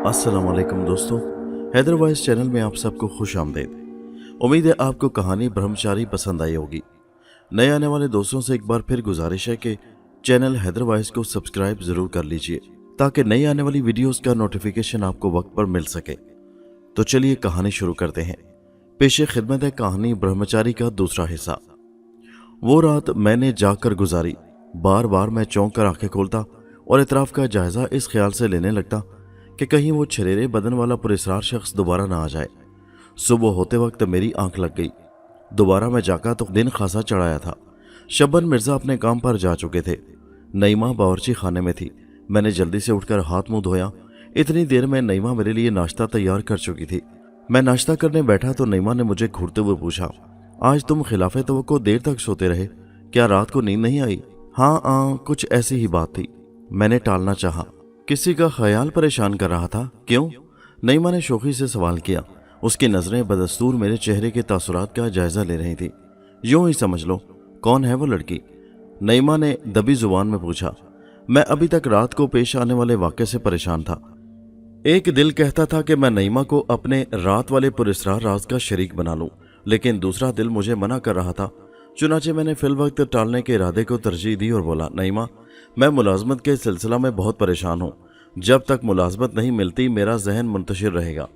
अस्सलाम वालेकुम दोस्तों, हैदर वॉइस चैनल में आप सबको खुश आमदीद। उम्मीद है आपको कहानी ब्रह्मचारी पसंद आई होगी। नए आने वाले दोस्तों से एक बार फिर गुजारिश है कि चैनल हैदर वॉइस को सब्सक्राइब ज़रूर कर लीजिए ताकि नई आने वाली वीडियोस का नोटिफिकेशन आपको वक्त पर मिल सके। तो चलिए कहानी शुरू करते हैं। पेशे खिदमत है कहानी ब्रह्मचारी का दूसरा हिस्सा। वो रात मैंने जाकर गुजारी। बार बार मैं चौंक कर आंखें खोलता और इतराफ का जायजा इस ख्याल से लेने लगता कि कहीं वो छरेरे बदन वाला पुरस्कार शख्स दोबारा ना आ जाए। सुबह होते वक्त मेरी आंख लग गई। दोबारा मैं जागा तो दिन खासा चढ़ाया था। शब्बन मिर्ज़ा अपने काम पर जा चुके थे। नईमा बावर्ची खाने में थी। मैंने जल्दी से उठकर हाथ मुंह धोया। इतनी देर में नईमा मेरे लिए नाश्ता तैयार कर चुकी थी। मैं नाश्ता करने बैठा तो नईमा ने मुझे घूरते हुए पूछा, आज तुम खिलाफे तवक्को देर तक सोते रहे, क्या रात को नींद नहीं आई? हाँ, कुछ ऐसी ही बात थी। मैंने टालना चाहा। किसी का ख्याल परेशान कर रहा था? क्यों? नईमा ने शौकी से सवाल किया। उसकी नजरें बदस्तूर मेरे चेहरे के तासुरात का जायजा ले रही थी। यूं ही समझ लो। कौन है वो लड़की? नईमा ने दबी जुबान में पूछा। मैं अभी तक रात को पेश आने वाले वाक़े से परेशान था। एक दिल कहता था कि मैं नईमा को अपने रात वाले पुरस्कार राज का शरीक बना लूं, लेकिन दूसरा दिल मुझे मना कर रहा था। चुनाचे मैंने फिल वक्त टालने के इरादे को तरजीह दी और बोला, नईमा, मैं मुलाजमत के सिलसिला में बहुत परेशान हूँ। जब तक मुलाजमत नहीं मिलती मेरा जहन मुंतशिर रहेगा।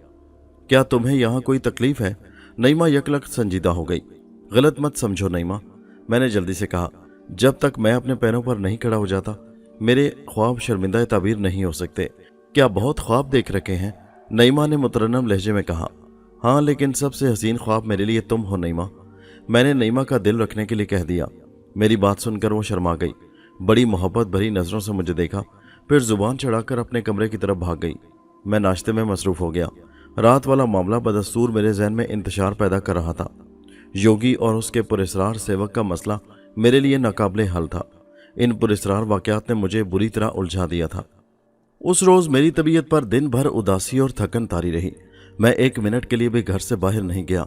क्या तुम्हें यहाँ कोई तकलीफ है? नईमा यकलक संजीदा हो गई। गलत मत समझो नईमा, मैंने जल्दी से कहा। जब तक मैं अपने पैरों पर नहीं खड़ा हो जाता मेरे ख्वाब शर्मिंदा ताबीर नहीं हो सकते। क्या बहुत ख्वाब देख रखे हैं? नईमा ने मुतरन्नम लहजे में कहा। हाँ, लेकिन सबसे हसीन ख्वाब मेरे लिए तुम हो नईमा। मैंने नईमा का दिल रखने के लिए कह दिया। मेरी बात सुनकर वो शर्मा गई। बड़ी मोहब्बत भरी नज़रों से मुझे देखा, फिर जुबान चढ़ाकर अपने कमरे की तरफ भाग गई। मैं नाश्ते में मसरूफ़ हो गया। रात वाला मामला बदस्तूर मेरे जहन में इंतशार पैदा कर रहा था। योगी और उसके पुरस्कार सेवक का मसला मेरे लिए नाकाबिले हल था। इन पुरस्कार वाक़यात ने मुझे बुरी तरह उलझा दिया था। उस रोज़ मेरी तबीयत पर दिन भर उदासी और थकन तारी रही। मैं एक मिनट के लिए भी घर से बाहर नहीं गया।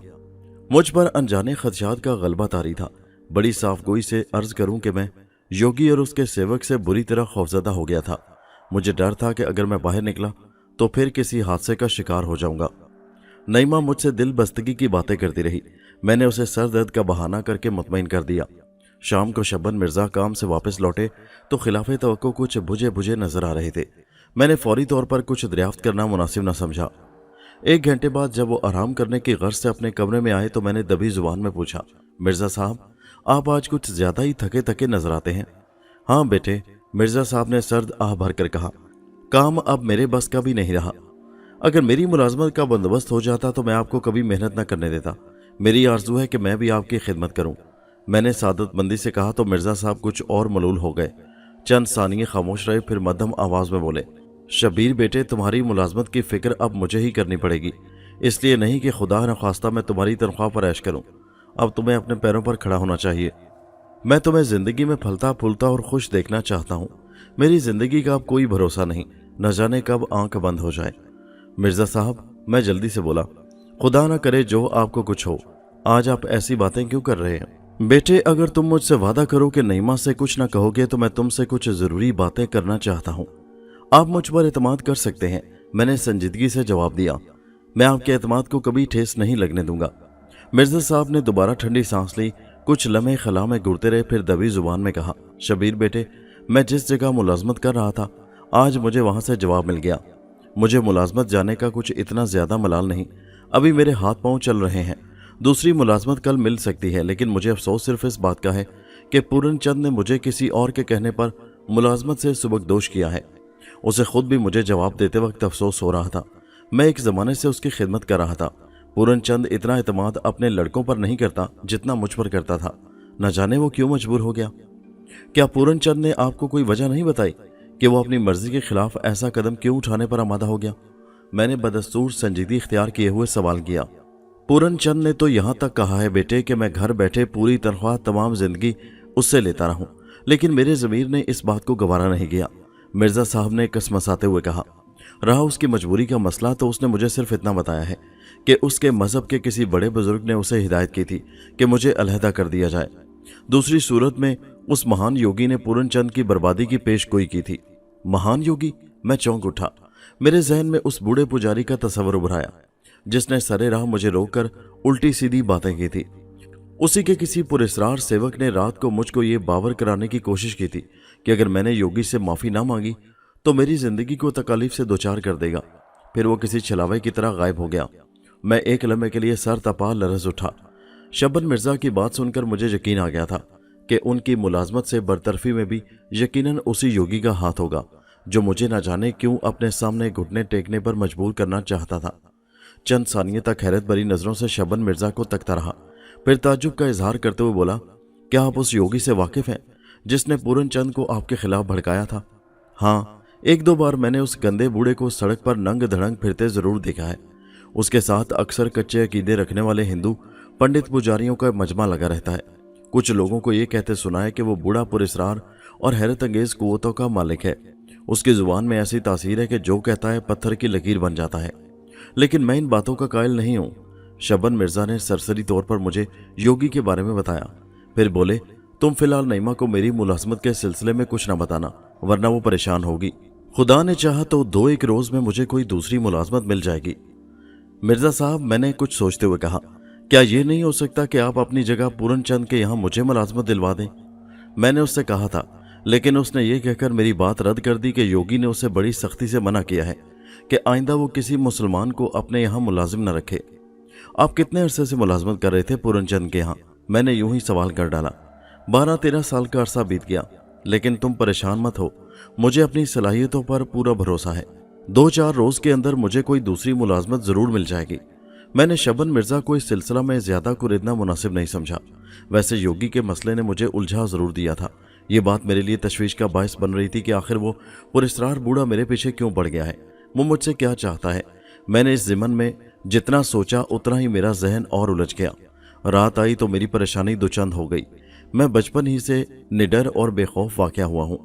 मुझ पर अनजाने खदशात का गलबा तारी था। बड़ी साफगोई से अर्ज करूं कि मैं योगी और उसके सेवक से बुरी तरह खौफजदा हो गया था। मुझे डर था कि अगर मैं बाहर निकला तो फिर किसी हादसे का शिकार हो जाऊंगा। नईमा मुझसे दिल बस्तगी की बातें करती रही। मैंने उसे सर दर्द का बहाना करके मुतमईन कर दिया। शाम को शब्बन मिर्ज़ा काम से वापस लौटे तो खिलाफे तवक्को कुछ बुझे बुझे नजर आ रहे थे। मैंने फौरी तौर पर कुछ दरियाफ्त करना मुनासिब न समझा। एक घंटे बाद जब वो आराम करने की गर्ज से अपने कमरे में आए तो मैंने दबी जुबान में पूछा, मिर्ज़ा साहब, आप आज कुछ ज़्यादा ही थके थके नजर आते हैं। हाँ बेटे, मिर्ज़ा साहब ने सर्द आह भर कर कहा। काम अब मेरे बस का भी नहीं रहा। अगर मेरी मुलाजमत का बंदोबस्त हो जाता तो मैं आपको कभी मेहनत न करने देता। मेरी आरजू है कि मैं भी आपकी खिदमत करूं। मैंने सादतमंदी से कहा तो मिर्ज़ा साहब कुछ और मलूल हो गए। चंद सानिये खामोश रहे, फिर मध्यम आवाज़ में बोले, शबीर बेटे, तुम्हारी मुलाजमत की फ़िक्र अब मुझे ही करनी पड़ेगी। इसलिए नहीं कि खुदा न ख्वास्ता मैं तुम्हारी तनख्वाह पर ऐश करूं। अब तुम्हें अपने पैरों पर खड़ा होना चाहिए। मैं तुम्हें ज़िंदगी में फलता फूलता और खुश देखना चाहता हूँ। मेरी ज़िंदगी का अब कोई भरोसा नहीं, न जाने कब आंख बंद हो जाए। मिर्ज़ा साहब, मैं जल्दी से बोला, खुदा न करे जो आपको कुछ हो। आज आप ऐसी बातें क्यों कर रहे हैं? बेटे, अगर तुम मुझसे वादा करो कि नईमा से कुछ न कहोगे तो मैं तुमसे कुछ ज़रूरी बातें करना चाहता हूँ। आप मुझ पर एतमाद कर सकते हैं, मैंने संजीदगी से जवाब दिया। मैं आपके एतमाद को कभी ठेस नहीं लगने दूंगा। मिर्ज़ा साहब ने दोबारा ठंडी सांस ली। कुछ लम्हे खला में घुरते रहे, फिर दबी जुबान में कहा, शबीर बेटे, मैं जिस जगह मुलाजमत कर रहा था आज मुझे वहाँ से जवाब मिल गया। मुझे मुलाजमत जाने का कुछ इतना ज़्यादा मलाल नहीं। अभी मेरे हाथ पाँव चल रहे हैं। दूसरी मुलाजमत कल मिल सकती है, लेकिन मुझे अफसोस सिर्फ इस बात का है कि पूरन चंद ने मुझे किसी और के कहने पर मुलाजमत से सुबकदोश किया है। उसे खुद भी मुझे जवाब देते वक्त अफसोस हो रहा था। मैं एक ज़माने से उसकी खिदमत कर रहा था। पूरन चंद इतना एतमाद अपने लड़कों पर नहीं करता जितना मुझ पर करता था। न जाने वो क्यों मजबूर हो गया। क्या पूरन चंद ने आपको कोई वजह नहीं बताई कि वो अपनी मर्जी के खिलाफ ऐसा कदम क्यों उठाने पर आमादा हो गया? मैंने बदस्तूर संजीदगी इख्तियार किए हुए सवाल किया। पूरन चंद ने तो यहाँ तक कहा है बेटे कि मैं घर बैठे पूरी तनख्वाह तमाम जिंदगी उससे लेता रहूं, लेकिन मेरे ज़मीर ने इस बात को गवारा नहीं किया। मिर्ज़ा साहब ने कसमसाते हुए कहा। रहा उसकी मजबूरी का मसला तो उसने मुझे सिर्फ इतना बताया है कि उसके मज़हब के किसी बड़े बुजुर्ग ने उसे हिदायत की थी कि मुझे अलहदा कर दिया जाए। दूसरी सूरत में उस महान योगी ने पूरन चंद की बर्बादी की पेशगोई की थी। महान योगी? मैं चौंक उठा। मेरे जहन में उस बूढ़े पुजारी का तस्वर उभर आया जिसने सरे राह मुझे रोककर उल्टी सीधी बातें की थी। उसी के किसी पुरस्कार सेवक ने रात को मुझको ये बावर कराने की कोशिश की थी कि अगर मैंने योगी से माफ़ी ना मांगी तो मेरी जिंदगी को तकलीफ से दोचार कर देगा। फिर वो किसी छलावे की तरह गायब हो गया। मैं एक लम्हे के लिए सर तपा लरज उठा। शबन मिर्ज़ा की बात सुनकर मुझे यकीन आ गया था कि उनकी मुलाजमत से बरतरफी में भी यकीनन उसी योगी का हाथ होगा जो मुझे न जाने क्यों अपने सामने घुटने टेकने पर मजबूर करना चाहता था। चंद सानिये तक हैरत भरी नज़रों से शबन मिर्ज़ा को तकता रहा, फिर ताज्जुब का इजहार करते हुए बोला, क्या आप उस योगी से वाकिफ़ हैं जिसने पूरन चंद को आपके खिलाफ भड़काया था? हाँ, एक दो बार मैंने उस गंदे बूढ़े को सड़क पर नंग धड़ंग फिरते ज़रूर देखा है। उसके साथ अक्सर कच्चे अकीदे रखने वाले हिंदू पंडित पुजारियों का मजमा लगा रहता है। कुछ लोगों को ये कहते सुना है कि वो बूढ़ा पुरस्कार और हैरत अंगेज़ कुव्वतों का मालिक है। उसकी ज़ुबान में ऐसी तासीर है कि जो कहता है पत्थर की लकीर बन जाता है। लेकिन मैं इन बातों का कायल नहीं हूँ। शबन मिर्ज़ा ने सरसरी तौर पर मुझे योगी के बारे में बताया। फिर बोले, तुम फिलहाल नईमा को मेरी मुलाजमत के सिलसिले में कुछ ना बताना, वरना वो परेशान होगी। खुदा ने चाहा तो 2-1 रोज़ में मुझे कोई दूसरी मुलाजमत मिल जाएगी। मिर्ज़ा साहब, मैंने कुछ सोचते हुए कहा, क्या ये नहीं हो सकता कि आप अपनी जगह पूरन चंद के यहाँ मुझे मुलाजमत दिलवा दें? मैंने उससे कहा था, लेकिन उसने ये कहकर मेरी बात रद्द कर दी कि योगी ने उसे बड़ी सख्ती से मना किया है कि आइंदा वो किसी मुसलमान को अपने यहाँ मुलाजिम न रखे। आप कितने अरसे से मुलाजमत कर रहे थे पूरन चंद के यहाँ? मैंने यूं ही सवाल कर डाला। 12-13 साल का अरसा बीत गया, लेकिन तुम परेशान मत हो, मुझे अपनी सलाहियतों पर पूरा भरोसा है। 2-4 रोज़ के अंदर मुझे कोई दूसरी मुलाजमत ज़रूर मिल जाएगी। मैंने शबन मिर्ज़ा को इस सिलसिला में ज़्यादा कुरेदना मुनासिब नहीं समझा। वैसे योगी के मसले ने मुझे उलझा ज़रूर दिया था। ये बात मेरे लिए तशवीश का बायस बन रही थी कि आखिर वो पुरस्कार बूढ़ा मेरे पीछे क्यों पड़ गया है, वो मुझसे क्या चाहता है। मैंने इस ज़िमन में जितना सोचा उतना ही मेरा जहन और उलझ गया। रात आई तो मेरी परेशानी दुचंद हो गई। मैं बचपन ही से निडर और बेखौफ वाक़या हुआ हूँ,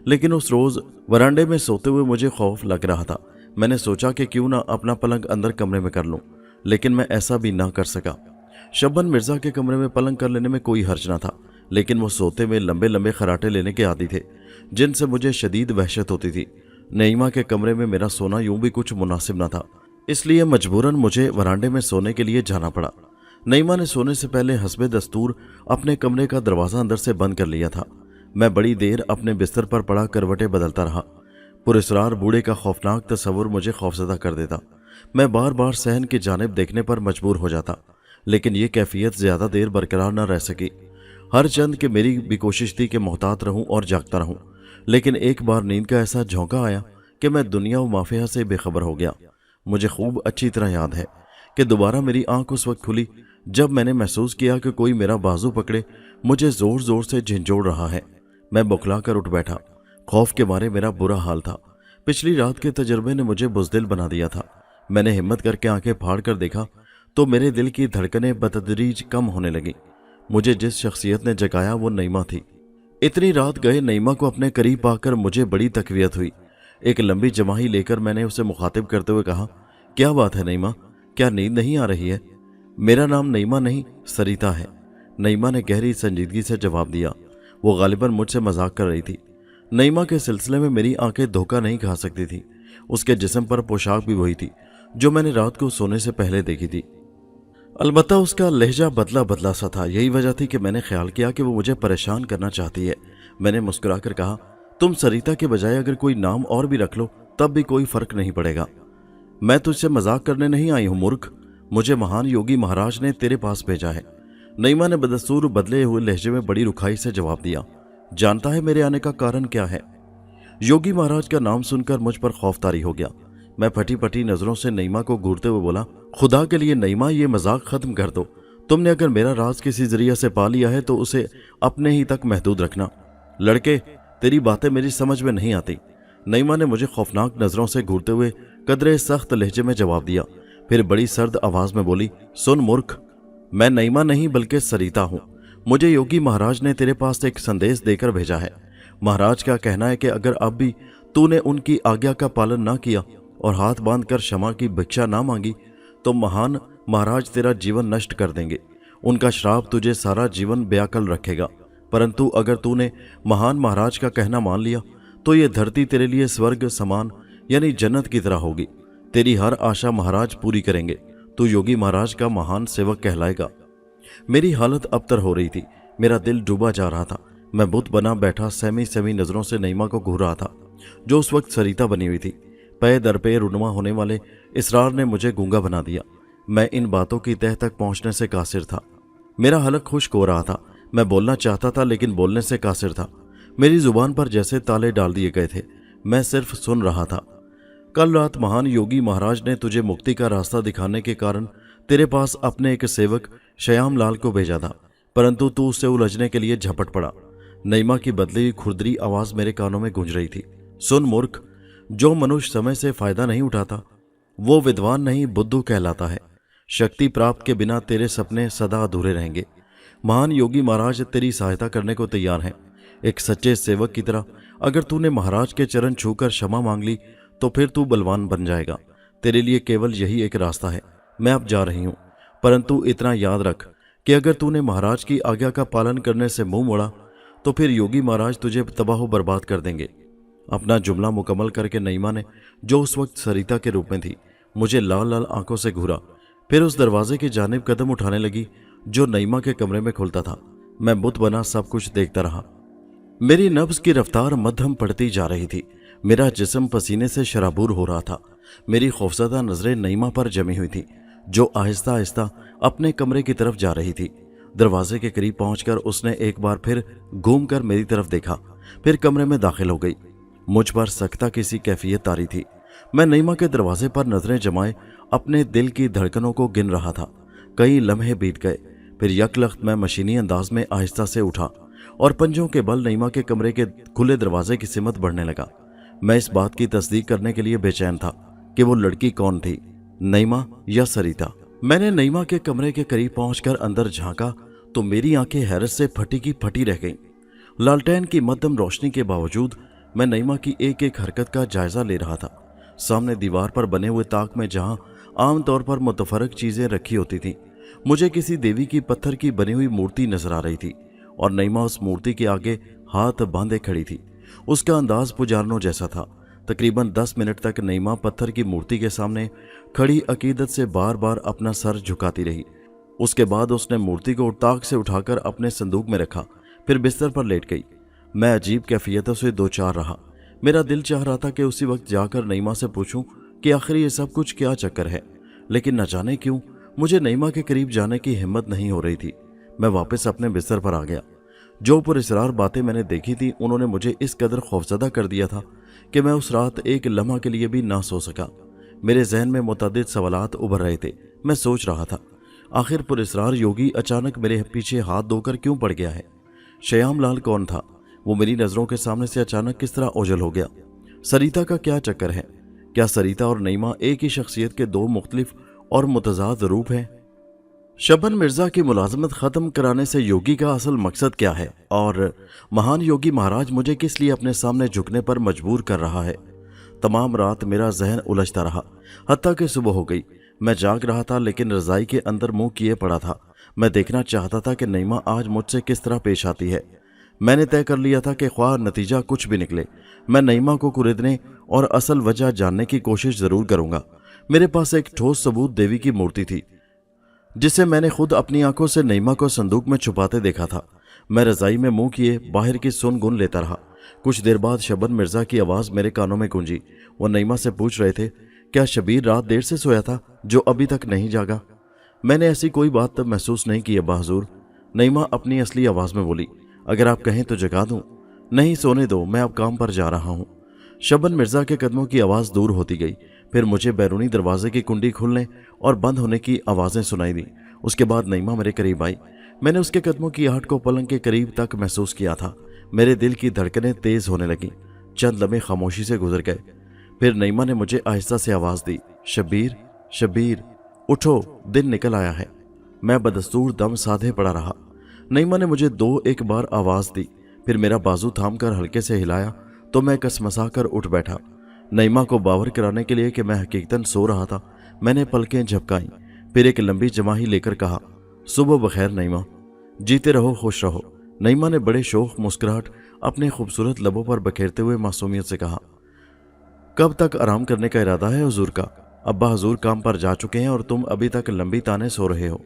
लेकिन उस रोज़ वरांडे में सोते हुए मुझे खौफ लग रहा था। मैंने सोचा कि क्यों ना अपना पलंग अंदर कमरे में कर लूँ, लेकिन मैं ऐसा भी ना कर सका। शबन मिर्ज़ा के कमरे में पलंग कर लेने में कोई हर्ज ना था, लेकिन वो सोते में लंबे लंबे खराटे लेने के आदी थे जिनसे मुझे शदीद वहशत होती थी। नईमा के कमरे में मेरा सोना यूं भी कुछ मुनासिब ना था, इसलिए मजबूरन मुझे वरांडे में सोने के लिए जाना पड़ा। नईमा ने सोने से पहले हस्बे दस्तूर अपने कमरे का दरवाज़ा अंदर से बंद कर लिया था। मैं बड़ी देर अपने बिस्तर पर पड़ा करवटें बदलता रहा। पुरस्कार बूढ़े का खौफनाक तस्वुर मुझे खौफजदा कर देता। मैं बार बार सहन की जानिब देखने पर मजबूर हो जाता, लेकिन ये कैफियत ज़्यादा देर बरकरार न रह सकी। हर चंद के मेरी भी कोशिश थी कि मोहतात रहूं और जागता रहूं, लेकिन एक बार नींद का ऐसा झोंका आया कि मैं दुनिया व माफिया से बेखबर हो गया। मुझे खूब अच्छी तरह याद है कि दोबारा मेरी आंख उस वक्त खुली जब मैंने महसूस किया कि कोई मेरा बाजू पकड़े मुझे ज़ोर ज़ोर से झिंझोड़ रहा है। मैं बौखला कर उठ बैठा। खौफ के मारे मेरा बुरा हाल था। पिछली रात के तजर्बे ने मुझे बुज़दिल बना दिया था। मैंने हिम्मत करके आंखें फाड़ कर देखा तो मेरे दिल की धड़कनें बतदरीज कम होने लगीं। मुझे जिस शख्सियत ने जगाया वो नईमा थी। इतनी रात गए नईमा को अपने करीब पाकर मुझे बड़ी तकवीयत हुई। एक लंबी जमाही लेकर मैंने उसे मुखातिब करते हुए कहा, क्या बात है नईमा, क्या नींद नहीं आ रही है? मेरा नाम नईमा नहीं सरिता है। नईमा ने गहरी संजीदगी से जवाब दिया। वो गालिबन मुझसे मजाक कर रही थी। नईमा के सिलसिले में मेरी आंखें धोखा नहीं खा सकती थी। उसके जिस्म पर पोशाक भी वही थी जो मैंने रात को सोने से पहले देखी थी। अलबत्ता उसका लहजा बदला बदला सा था। यही वजह थी कि मैंने ख्याल किया कि वो मुझे परेशान करना चाहती है। मैंने मुस्कुराकर कहा, तुम सरिता के बजाय अगर कोई नाम और भी रख लो तब भी कोई फर्क नहीं पड़ेगा। मैं तुझसे मजाक करने नहीं आई हूँ मूर्ख, मुझे महान योगी महाराज ने तेरे पास भेजा है। नईमा ने बदस्तूर बदले हुए लहजे में बड़ी रुखाई से जवाब दिया। जानता है मेरे आने का कारण क्या है? योगी महाराज का नाम सुनकर मुझ पर खौफ तारी हो गया। मैं फटी फटी नजरों से नईमा को घूरते हुए बोला, खुदा के लिए नईमा ये मजाक खत्म कर दो। तुमने अगर मेरा राज किसी जरिए से पा लिया है तो उसे अपने ही तक महदूद रखना। लड़के, तेरी बातें मेरी समझ में नहीं आती। नईमा ने मुझे खौफनाक नजरों से घूरते हुए कदरे सख्त लहजे में जवाब दिया। फिर बड़ी सर्द आवाज में बोली, सुन मूर्ख, मैं नईमा नहीं बल्कि सरिता हूँ। मुझे योगी महाराज ने तेरे पास एक संदेश देकर भेजा है। महाराज का कहना है कि अगर अब भी तूने उनकी आज्ञा का पालन ना किया और हाथ बांधकर क्षमा की भिक्षा ना मांगी तो महान महाराज तेरा जीवन नष्ट कर देंगे। उनका श्राप तुझे सारा जीवन बेअकल रखेगा। परंतु अगर तूने महान महाराज का कहना मान लिया तो ये धरती तेरे लिए स्वर्ग समान यानी जन्नत की तरह होगी। तेरी हर आशा महाराज पूरी करेंगे। तू योगी महाराज का महान सेवक कहलाएगा। मेरी हालत अबतर हो रही थी। मेरा दिल डूबा जा रहा था। मैं बुत बना बैठा सहमी सहमी नजरों से नईमा को घूर रहा था, जो उस वक्त सरिता बनी हुई थी। पे दर पे रुनुमा होने वाले इसरार ने मुझे गूंगा बना दिया। मैं इन बातों की तह तक पहुंचने से कासिर था। मेरा हलक खुश्क हो रहा था। मैं बोलना चाहता था लेकिन बोलने से कासिर था। मेरी जुबान पर जैसे ताले डाल दिए गए थे। मैं सिर्फ सुन रहा था। कल रात महान योगी महाराज ने तुझे मुक्ति का रास्ता दिखाने के कारण तेरे पास अपने एक सेवक श्याम लाल को भेजा था, परंतु तू उससे उलझने के लिए झपट पड़ा। नईमा की बदली हुई खुरदरी आवाज मेरे कानों में गूंज रही थी। सुन मूर्ख, जो मनुष्य समय से फायदा नहीं उठाता वो विद्वान नहीं बुद्धू कहलाता है। शक्ति प्राप्त के बिना तेरे सपने सदा अधूरे रहेंगे। महान योगी महाराज तेरी सहायता करने को तैयार हैं। एक सच्चे सेवक की तरह अगर तूने महाराज के चरण छूकर क्षमा मांग ली तो फिर तू बलवान बन जाएगा। तेरे लिए केवल यही एक रास्ता है। मैं अब जा रही हूं, परंतु इतना याद रख कि अगर तूने महाराज की आज्ञा का पालन करने से मुंह मोड़ा तो फिर योगी महाराज तुझे तबाह बर्बाद कर देंगे। अपना जुमला मुकम्मल करके नईमा ने, जो उस वक्त सरिता के रूप में थी, मुझे लाल लाल आंखों से घूरा। फिर उस दरवाजे की जानिब कदम उठाने लगी जो नईमा के कमरे में खुलता था। मैं बुत बना सब कुछ देखता रहा। मेरी नब्ज की रफ्तार मध्यम पड़ती जा रही थी। मेरा जिस्म पसीने से शराबूर हो रहा था। मेरी खौफजदा नजरें नईमा पर जमी हुई थी, जो आहिस्ता आहिस्ता अपने कमरे की तरफ जा रही थी। दरवाजे के करीब पहुंचकर उसने एक बार फिर घूमकर मेरी तरफ देखा, फिर कमरे में दाखिल हो गई। मुझ पर सख्ता किसी कैफियत तारी थी। मैं नईमा के दरवाजे पर नजरें जमाए अपने दिल की धड़कनों को गिन रहा था। कई लम्हे बीत गए, फिर यकलख्त मैं मशीनी अंदाज में आहिस्ता से उठा और पंजों के बल नईमा के कमरे के खुले दरवाजे की सिमत बढ़ने लगा। मैं इस बात की तस्दीक करने के लिए बेचैन था कि वो लड़की कौन थी, नईमा या सरिता। मैंने नईमा के कमरे के करीब पहुंचकर अंदर झांका तो मेरी आंखें हैरत से फटी की फटी रह गईं। लालटेन की मध्यम रोशनी के बावजूद मैं नईमा की एक एक हरकत का जायजा ले रहा था। सामने दीवार पर बने हुए ताक में जहां आमतौर पर मुतफरक चीजें रखी होती थीं, मुझे किसी देवी की पत्थर की बनी हुई मूर्ति नजर आ रही थी और नईमा उस मूर्ति के आगे हाथ बांधे खड़ी थी। उसका अंदाज पुजारनों जैसा था। तकरीबन 10 मिनट तक नईमा पत्थर की मूर्ति के सामने खड़ी अकीदत से बार बार अपना सर झुकाती रही। उसके बाद उसने मूर्ति को ताक से उठाकर अपने संदूक में रखा, फिर बिस्तर पर लेट गई। मैं अजीब कैफियतों से दो चार रहा। मेरा दिल चाह रहा था कि उसी वक्त जाकर नईमा से पूछूं कि आखिर ये सब कुछ क्या चक्कर है, लेकिन न जाने क्यों मुझे नईमा के करीब जाने की हिम्मत नहीं हो रही थी। मैं वापस अपने बिस्तर पर आ गया। जो पुरस्रार बातें मैंने देखी थी उन्होंने मुझे इस कदर खौफजदा कर दिया था कि मैं उस रात एक लम्हा के लिए भी ना सो सका। मेरे जहन में मुतअद्दिद सवालात उभर रहे थे। मैं सोच रहा था, आखिर पुरस्रार योगी अचानक मेरे पीछे हाथ धोकर क्यों पड़ गया है? श्याम लाल कौन था? वो मेरी नज़रों के सामने से अचानक किस तरह ओझल हो गया? सरिता का क्या चक्कर है? क्या सरिता और नईमा एक ही शख्सियत के दो मुख्तलिफ और मुतजाद रूप हैं? शबन मिर्जा की मुलाजमत ख़त्म कराने से योगी का असल मकसद क्या है और महान योगी महाराज मुझे किस लिए अपने सामने झुकने पर मजबूर कर रहा है? तमाम रात मेरा जहन उलझता रहा, हत्ता कि सुबह हो गई। मैं जाग रहा था लेकिन रज़ाई के अंदर मुंह किए पड़ा था। मैं देखना चाहता था कि नईमा आज मुझसे किस तरह पेश आती है। मैंने तय कर लिया था कि ख्वाह नतीजा कुछ भी निकले, मैं नईमा को कुरेदने और असल वजह जानने की कोशिश ज़रूर करूँगा। मेरे पास एक ठोस सबूत देवी की मूर्ति थी जिसे मैंने खुद अपनी आंखों से नईमा को संदूक में छुपाते देखा था। मैं रज़ाई में मुंह किए बाहर की सुन गुन लेता रहा। कुछ देर बाद शबन मिर्जा की आवाज़ मेरे कानों में गूंजी। वो नईमा से पूछ रहे थे, क्या शबीर रात देर से सोया था जो अभी तक नहीं जागा? मैंने ऐसी कोई बात तब महसूस नहीं की अब्बा हुजूर। नईमा अपनी असली आवाज़ में बोली, अगर आप कहें तो जगा दूं। नहीं, सोने दो, मैं अब काम पर जा रहा हूँ। शबन मिर्जा के कदमों की आवाज़ दूर होती गई। फिर मुझे बैरूनी दरवाजे की कुंडी खुलने और बंद होने की आवाज़ें सुनाई दी। उसके बाद नईमा मेरे करीब आई। मैंने उसके कदमों की आहट को पलंग के करीब तक महसूस किया था। मेरे दिल की धड़कनें तेज़ होने लगीं। चंद लम्हे खामोशी से गुजर गए। फिर नईमा ने मुझे आहिस्ता से आवाज़ दी, शबीर, शबीर, उठो, दिन निकल आया है। मैं बदस्तूर दम साधे पड़ा रहा। नईमा ने मुझे दो एक बार आवाज़ दी, फिर मेरा बाजू थाम कर हल्के से हिलाया तो मैं कसमसा कर उठ बैठा। नईमा को बावर कराने के लिए कि मैं हकीकतन सो रहा था, मैंने पलकें झपकाईं, फिर एक लंबी जमाही लेकर कहा, सुबह बखैर नईमा, जीते रहो, खुश रहो। नईमा ने बड़े शौक मुस्कुराहट अपने खूबसूरत लबों पर बखेरते हुए मासूमियत से कहा, कब तक आराम करने का इरादा है हुजूर का? अब्बा हुजूर काम पर जा चुके हैं और तुम अभी तक लंबी ताने सो रहे हो।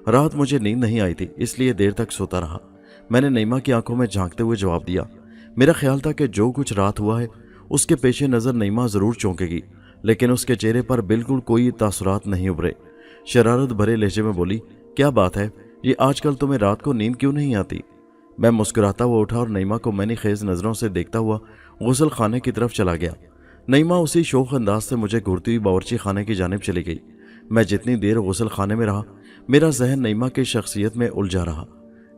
रात मुझे नींद नहीं आई थी, इसलिए देर तक सोता रहा। मैंने नईमा की आंखों में झांकते हुए जवाब दिया। मेरा ख्याल था कि जो कुछ रात हुआ है उसके पेश नज़र नईमा ज़रूर चौंकेगी, लेकिन उसके चेहरे पर बिल्कुल कोई तासुरात नहीं उभरे। शरारत भरे लहजे में बोली, क्या बात है, ये आजकल तुम्हें रात को नींद क्यों नहीं आती? मैं मुस्कुराता हुआ उठा और नईमा को मैंने खेज नज़रों से देखता हुआ गुसल खाने की तरफ चला गया। नईमा उसी शौक अंदाज से मुझे घूरती हुई बावर्ची खाने की जानिब चली गई। मैं जितनी देर गुसल खाने में रहा, मेरा जहन नईमा की शख्सियत में उलझा रहा।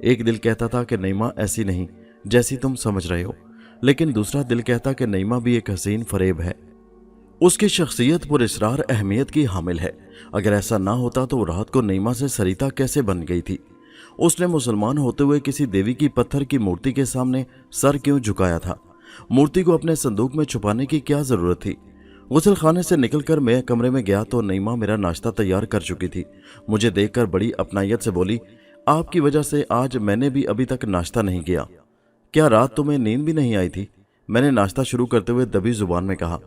एक दिल कहता था कि नईमा ऐसी नहीं जैसी तुम समझ रहे हो, लेकिन दूसरा दिल कहता कि नईमा भी एक हसीन फरेब है। उसकी शख्सियत पुरस्रार अहमियत की हामिल है। अगर ऐसा ना होता तो रात को नईमा से सरिता कैसे बन गई थी? उसने मुसलमान होते हुए किसी देवी की पत्थर की मूर्ति के सामने सर क्यों झुकाया था? मूर्ति को अपने संदूक में छुपाने की क्या जरूरत थी? गुसल खाने से निकलकर मैं कमरे में गया तो नईमा मेरा नाश्ता तैयार कर चुकी थी। मुझे देखकर बड़ी अपनायत से बोली, आपकी वजह से आज मैंने भी अभी तक नाश्ता नहीं किया। क्या रात तुम्हें नींद भी नहीं आई थी? मैंने नाश्ता शुरू करते हुए दबी जुबान में कहा।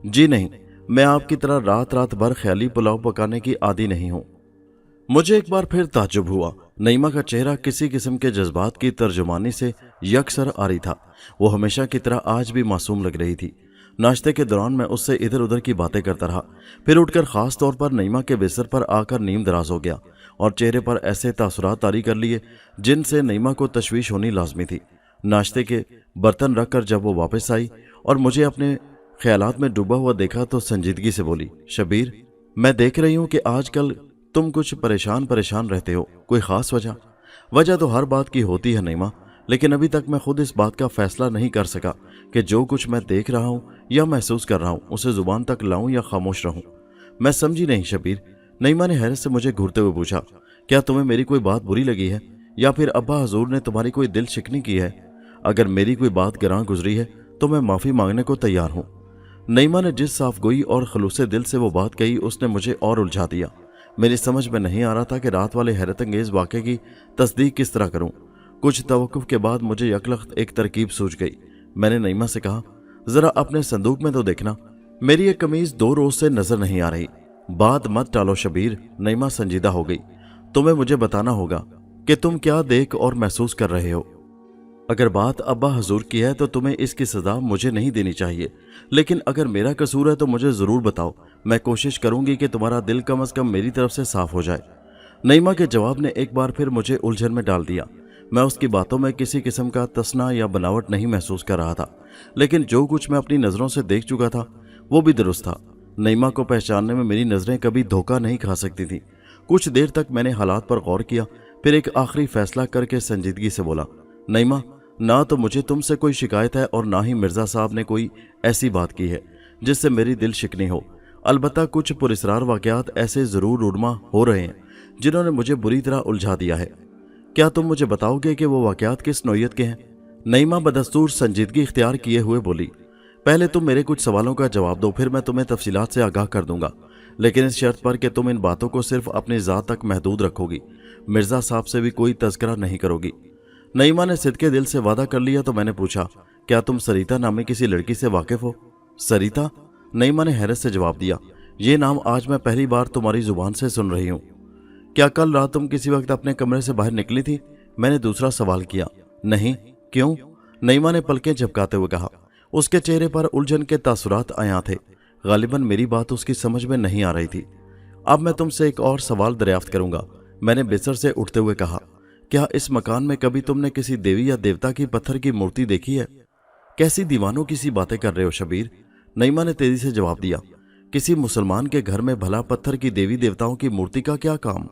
जी नहीं, मैं आपकी तरह रात रात भर ख्याली पुलाव पकाने की आदी नहीं हूं। मुझे एक बार फिर ताज्जुब हुआ। नईमा का चेहरा किसी किस्म के जज्बात की तर्जुमानी से यकसर आ रही था। वो हमेशा की तरह आज भी मासूम लग रही थी। नाश्ते के दौरान मैं उससे इधर उधर की बातें करता रहा, फिर उठकर खास तौर पर नईमा के बिस्तर पर आकर नीम दराज हो गया और चेहरे पर ऐसे तासुरात तारी कर लिए जिनसे नईमा को तशवीश होनी लाजमी थी। नाश्ते के बर्तन रखकर जब वो वापस आई और मुझे अपने ख्यालात में डूबा हुआ देखा तो संजीदगी से बोली, शबीर, मैं देख रही हूँ कि आजकल तुम कुछ परेशान रहते हो। कोई खास वजह? वजह तो हर बात की होती है नईमा, लेकिन अभी तक मैं खुद इस बात का फैसला नहीं कर सका कि जो कुछ मैं देख रहा हूँ या महसूस कर रहा हूँ उसे जुबान तक लाऊं या खामोश रहूं। मैं समझी नहीं शबीर। नईमा ने हैरत से मुझे घूरते हुए पूछा, क्या तुम्हें मेरी कोई बात बुरी लगी है या फिर अब्बा हजूर ने तुम्हारी कोई दिल शिकनी की है? अगर मेरी कोई बात गिरां गुजरी है तो मैं माफ़ी मांगने को तैयार हूँ। नईमा ने जिस साफगोई और खलूसे दिल से वो बात कही उसने मुझे और उलझा दिया। मेरी समझ में नहीं आ रहा था कि रात वाले हैरत अंगेज वाक़े की तस्दीक किस तरह करूं। कुछ तवक्कुफ के बाद मुझे यकलख्त एक तरकीब सूझ गई। मैंने नईमा से कहा, ज़रा अपने संदूक में तो देखना, मेरी ये कमीज़ 2 रोज़ से नज़र नहीं आ रही। बात मत टालो शबीर। नईमा संजीदा हो गई। तुम्हें मुझे बताना होगा कि तुम क्या देख और महसूस कर रहे हो। अगर बात अब्बा हजूर की है तो तुम्हें इसकी सज़ा मुझे नहीं देनी चाहिए, लेकिन अगर मेरा कसूर है तो मुझे ज़रूर बताओ। मैं कोशिश करूंगी कि तुम्हारा दिल कम अज़ कम मेरी तरफ से साफ हो जाए। नईमा के जवाब ने एक बार फिर मुझे उलझन में डाल दिया। मैं उसकी बातों में किसी किस्म का तसना या बनावट नहीं महसूस कर रहा था, लेकिन जो कुछ मैं अपनी नज़रों से देख चुका था वो भी दुरुस्त था। नईमा को पहचानने में मेरी नज़रें कभी धोखा नहीं खा सकती थी। कुछ देर तक मैंने हालात पर गौर किया, फिर एक आखिरी फैसला करके संजीदगी से बोला, नईमा, ना तो मुझे तुमसे कोई शिकायत है और ना ही मिर्ज़ा साहब ने कोई ऐसी बात की है जिससे मेरी दिल शिकनी हो। अलबत्ता कुछ पुरस्रार वाक़यात ऐसे ज़रूर रूनमा हो रहे हैं जिन्होंने मुझे बुरी तरह उलझा दिया है। क्या तुम मुझे बताओगे कि वो वाक़यात किस नौइयत के हैं? नईमा बदस्तूर संजीदगी इख्तियार किए हुए बोली, पहले तुम मेरे कुछ सवालों का जवाब दो, फिर मैं तुम्हें तफसीलात से आगाह कर दूंगा, लेकिन इस शर्त पर कि तुम इन बातों को सिर्फ अपनी ज़ात तक महदूद रखोगी। मिर्ज़ा साहब से भी कोई तज़किरा नहीं करोगी। नईमा ने सिद्के दिल से वादा कर लिया तो मैंने पूछा, क्या तुम सरिता नामी किसी लड़की से वाकिफ़ हो? सरिता? नईमा ने हैरत से जवाब दिया, ये नाम आज मैं पहली बार तुम्हारी ज़ुबान से सुन रही हूँ। क्या कल रात तुम किसी वक्त अपने कमरे से बाहर निकली थी? मैंने दूसरा सवाल किया। नहीं। क्यों? नईमा ने पलकें झपकाते हुए कहा। उसके चेहरे पर उलझन के तासुरात आया थे। गालिबन मेरी बात उसकी समझ में नहीं आ रही थी। अब मैं तुमसे एक और सवाल दरियाफ्त करूंगा, मैंने बिस्तर से उठते हुए कहा। क्या इस मकान में कभी तुमने किसी देवी या देवता की पत्थर की मूर्ति देखी है? कैसी दीवानों की सी बातें कर रहे हो शबीर? नईमा ने तेजी से जवाब दिया, किसी मुसलमान के घर में भला पत्थर की देवी देवताओं की मूर्ति का क्या काम?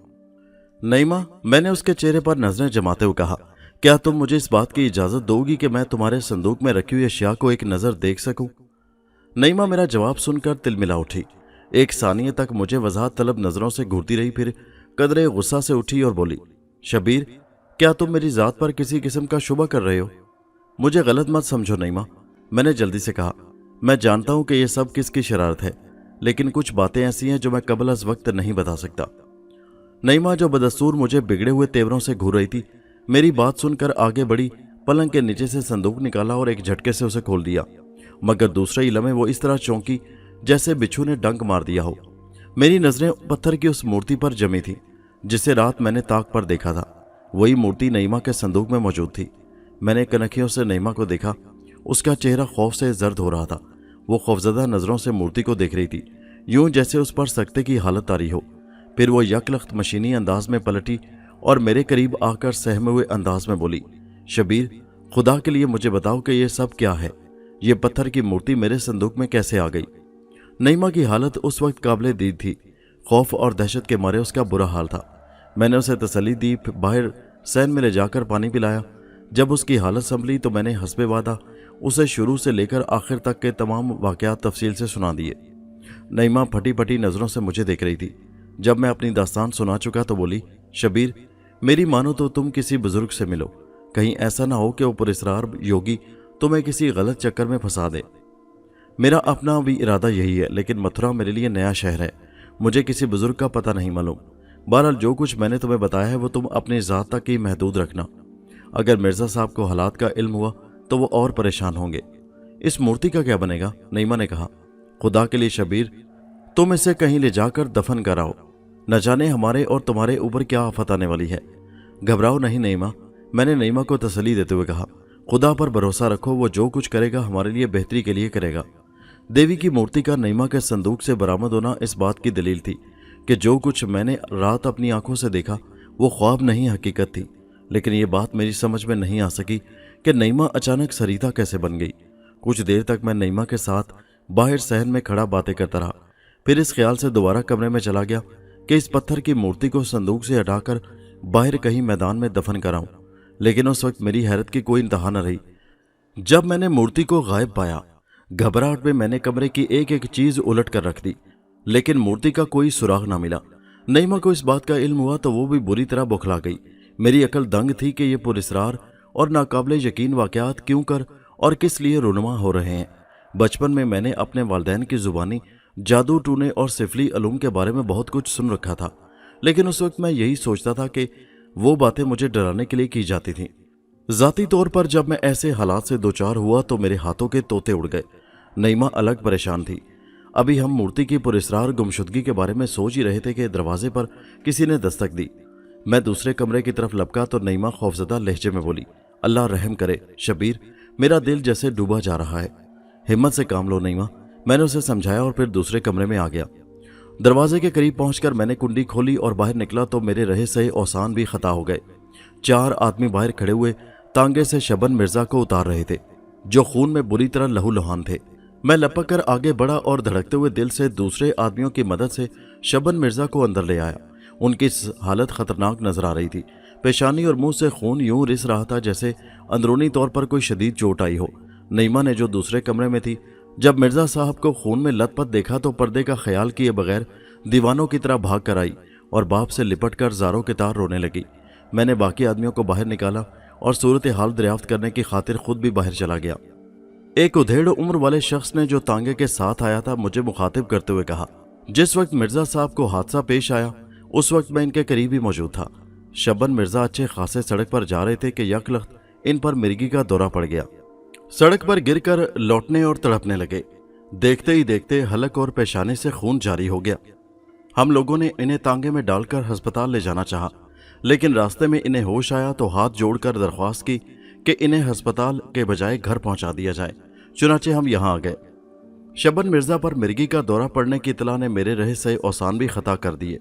नईमा, मैंने उसके चेहरे पर नजरें जमाते हुए कहा, क्या तुम मुझे इस बात की इजाजत दोगी कि मैं तुम्हारे संदूक में रखी हुई अशिया को एक नजर देख सकूं? नईमा मेरा जवाब सुनकर तिलमिला उठी। एक सानिये तक मुझे वजाहत तलब नजरों से घूरती रही, फिर कदरे गुस्सा से उठी और बोली, शबीर, क्या तुम मेरी जात पर किसी किस्म का शुबा कर रहे हो? मुझे गलत मत समझो नईमा, मैंने जल्दी से कहा। मैं जानता हूं कि यह सब किसकी शरारत है, लेकिन कुछ बातें ऐसी हैं जो मैं कबल अज़ वक्त नहीं बता सकता। नईमा, जो बदस्तूर मुझे बिगड़े हुए तेवरों से घूर रही थी, मेरी बात सुनकर आगे बढ़ी, पलंग के नीचे से संदूक निकाला और एक झटके से उसे खोल दिया। मगर दूसरे ही लम्हे वो इस तरह चौंकी जैसे बिच्छू ने डंक मार दिया हो। मेरी नजरें पत्थर की उस मूर्ति पर जमी थी जिसे रात मैंने ताक पर देखा था। वही मूर्ति नईमा के संदूक में मौजूद थी। मैंने कनखियों से नईमा को देखा। उसका चेहरा खौफ से जर्द हो रहा था। वो खौफजदा नजरों से मूर्ति को देख रही थी, यूं जैसे उस पर सख्ते की हालत तारी हो। फिर वो यकलख्त मशीनी अंदाज में पलटी और मेरे करीब आकर सहमे हुए अंदाज में बोली, शबीर, खुदा के लिए मुझे बताओ कि ये सब क्या है? ये पत्थर की मूर्ति मेरे संदूक में कैसे आ गई? नईमा की हालत उस वक्त काबिले दीद थी। खौफ और दहशत के मारे उसका बुरा हाल था। मैंने उसे तसल्ली दी, बाहर सैन में ले जाकर पानी पिलाया। जब उसकी हालत संभली तो मैंने हस्बे वादा उसे शुरू से लेकर आखिर तक के तमाम वाक़यात तफसील से सुना दिए। नईमा फटी फटी नज़रों से मुझे देख रही थी। जब मैं अपनी दास्तान सुना चुका तो बोली, शबीर, मेरी मानो तो तुम किसी बुजुर्ग से मिलो। कहीं ऐसा ना हो कि वो पुरस्रार योगी तुम्हें किसी गलत चक्कर में फंसा दे। मेरा अपना भी इरादा यही है, लेकिन मथुरा मेरे लिए नया शहर है। मुझे किसी बुजुर्ग का पता नहीं मालूम। बहरहाल जो कुछ मैंने तुम्हें बताया है वो तुम अपनी ज़ात तक ही महदूद रखना। अगर मिर्ज़ा साहब को हालात का इल्म हुआ तो वो और परेशान होंगे। इस मूर्ति का क्या बनेगा? नईमा ने कहा, खुदा के लिए शबीर, तुम इसे कहीं ले जाकर दफन कराओ। न जाने हमारे और तुम्हारे ऊपर क्या आफत आने वाली है। घबराओ नहीं नईमा, मैंने नईमा को तसल्ली देते हुए कहा। खुदा पर भरोसा रखो, वो जो कुछ करेगा हमारे लिए बेहतरी के लिए करेगा। देवी की मूर्ति का नईमा के संदूक से बरामद होना इस बात की दलील थी कि जो कुछ मैंने रात अपनी आंखों से देखा वो ख्वाब नहीं हकीकत थी। लेकिन ये बात मेरी समझ में नहीं आ सकी कि नईमा अचानक सरीता कैसे बन गई। कुछ देर तक मैं नईमा के साथ बाहर सहन में खड़ा बातें करता रहा। फिर इस ख्याल से दोबारा कमरे में चला गया कि इस पत्थर की मूर्ति को संदूक से हटाकर बाहर कहीं मैदान में दफन कराऊं। लेकिन उस वक्त मेरी हैरत की कोई इंतहा न रही जब मैंने मूर्ति को गायब पाया। घबराहट में मैंने कमरे की एक एक चीज उलट कर रख दी, लेकिन मूर्ति का कोई सुराग ना मिला। नईमा को इस बात का इल्म हुआ तो वो भी बुरी तरह बौखला गई। मेरी अकल दंग थी कि ये पुरस्रार और नाकाबिले यकीन वाक़यात क्यों कर और किस लिए रुनुमा हो रहे हैं। बचपन में मैंने अपने वालिदैन की ज़ुबानी जादू टूने और सिफली अलूम के बारे में बहुत कुछ सुन रखा था, लेकिन उस वक्त मैं यही सोचता था कि वो बातें मुझे डराने के लिए की जाती थीं। ज़ाती तौर पर जब मैं ऐसे हालात से दो चार हुआ तो मेरे हाथों के तोते उड़ गए। नईमा अलग परेशान थी। अभी हम मूर्ति की पुरस्रार गुमशुदगी के बारे में सोच ही रहे थे कि दरवाजे पर किसी ने दस्तक दी। मैं दूसरे कमरे की तरफ लपका तो नईमा खौफजदा लहजे में बोली, अल्लाह रहम करे शबीर, मेरा दिल जैसे डूबा जा रहा है। हिम्मत से काम लो नईमा, मैंने उसे समझाया और फिर दूसरे कमरे में आ गया। दरवाजे के करीब पहुंचकर मैंने कुंडी खोली और बाहर निकला तो मेरे रहे सही औसान भी खता हो गए। 4 आदमी बाहर खड़े हुए तांगे से शबन मिर्जा को उतार रहे थे, जो खून में बुरी तरह लहूलुहान थे। मैं लपक कर आगे बढ़ा और धड़कते हुए दिल से दूसरे आदमियों की मदद से शबन मिर्जा को अंदर ले आया। उनकी हालत खतरनाक नजर आ रही थी। पेशानी और मुंह से खून यूं रिस रहा था जैसे अंदरूनी तौर पर कोई शदीद चोट आई हो। नईमा ने, जो दूसरे कमरे में थी, जब मिर्जा साहब को खून में लथपथ देखा तो पर्दे का ख्याल किए बगैर दीवानों की तरह भाग कर आई और बाप से लिपट कर ज़ारों के तार रोने लगी। मैंने बाकी आदमियों को बाहर निकाला और सूरत हाल दरियाफ्त करने की खातिर खुद भी बाहर चला गया। एक उधेड़ उम्र वाले शख्स ने, जो तांगे के साथ आया था, मुझे मुखातिब करते हुए कहा, जिस वक्त मिर्जा साहब को हादसा पेश आया उस वक्त मैं इनके करीब ही मौजूद था। शबन मिर्जा अच्छे खासे सड़क पर जा रहे थे कि यकलख्त इन पर मिर्गी का दौरा पड़ गया। सड़क पर गिरकर लौटने और तड़पने लगे। देखते ही देखते हलक और पेशानी से खून जारी हो गया। हम लोगों ने इन्हें तांगे में डालकर अस्पताल ले जाना चाहा, लेकिन रास्ते में इन्हें होश आया तो हाथ जोड़कर दरख्वास्त की कि इन्हें अस्पताल के बजाय घर पहुंचा दिया जाए। चुनाचे हम यहाँ आ गए। शबन मिर्जा पर मिर्गी का दौरा पड़ने की इतला ने मेरे रहे सही औसान भी खता कर दिए।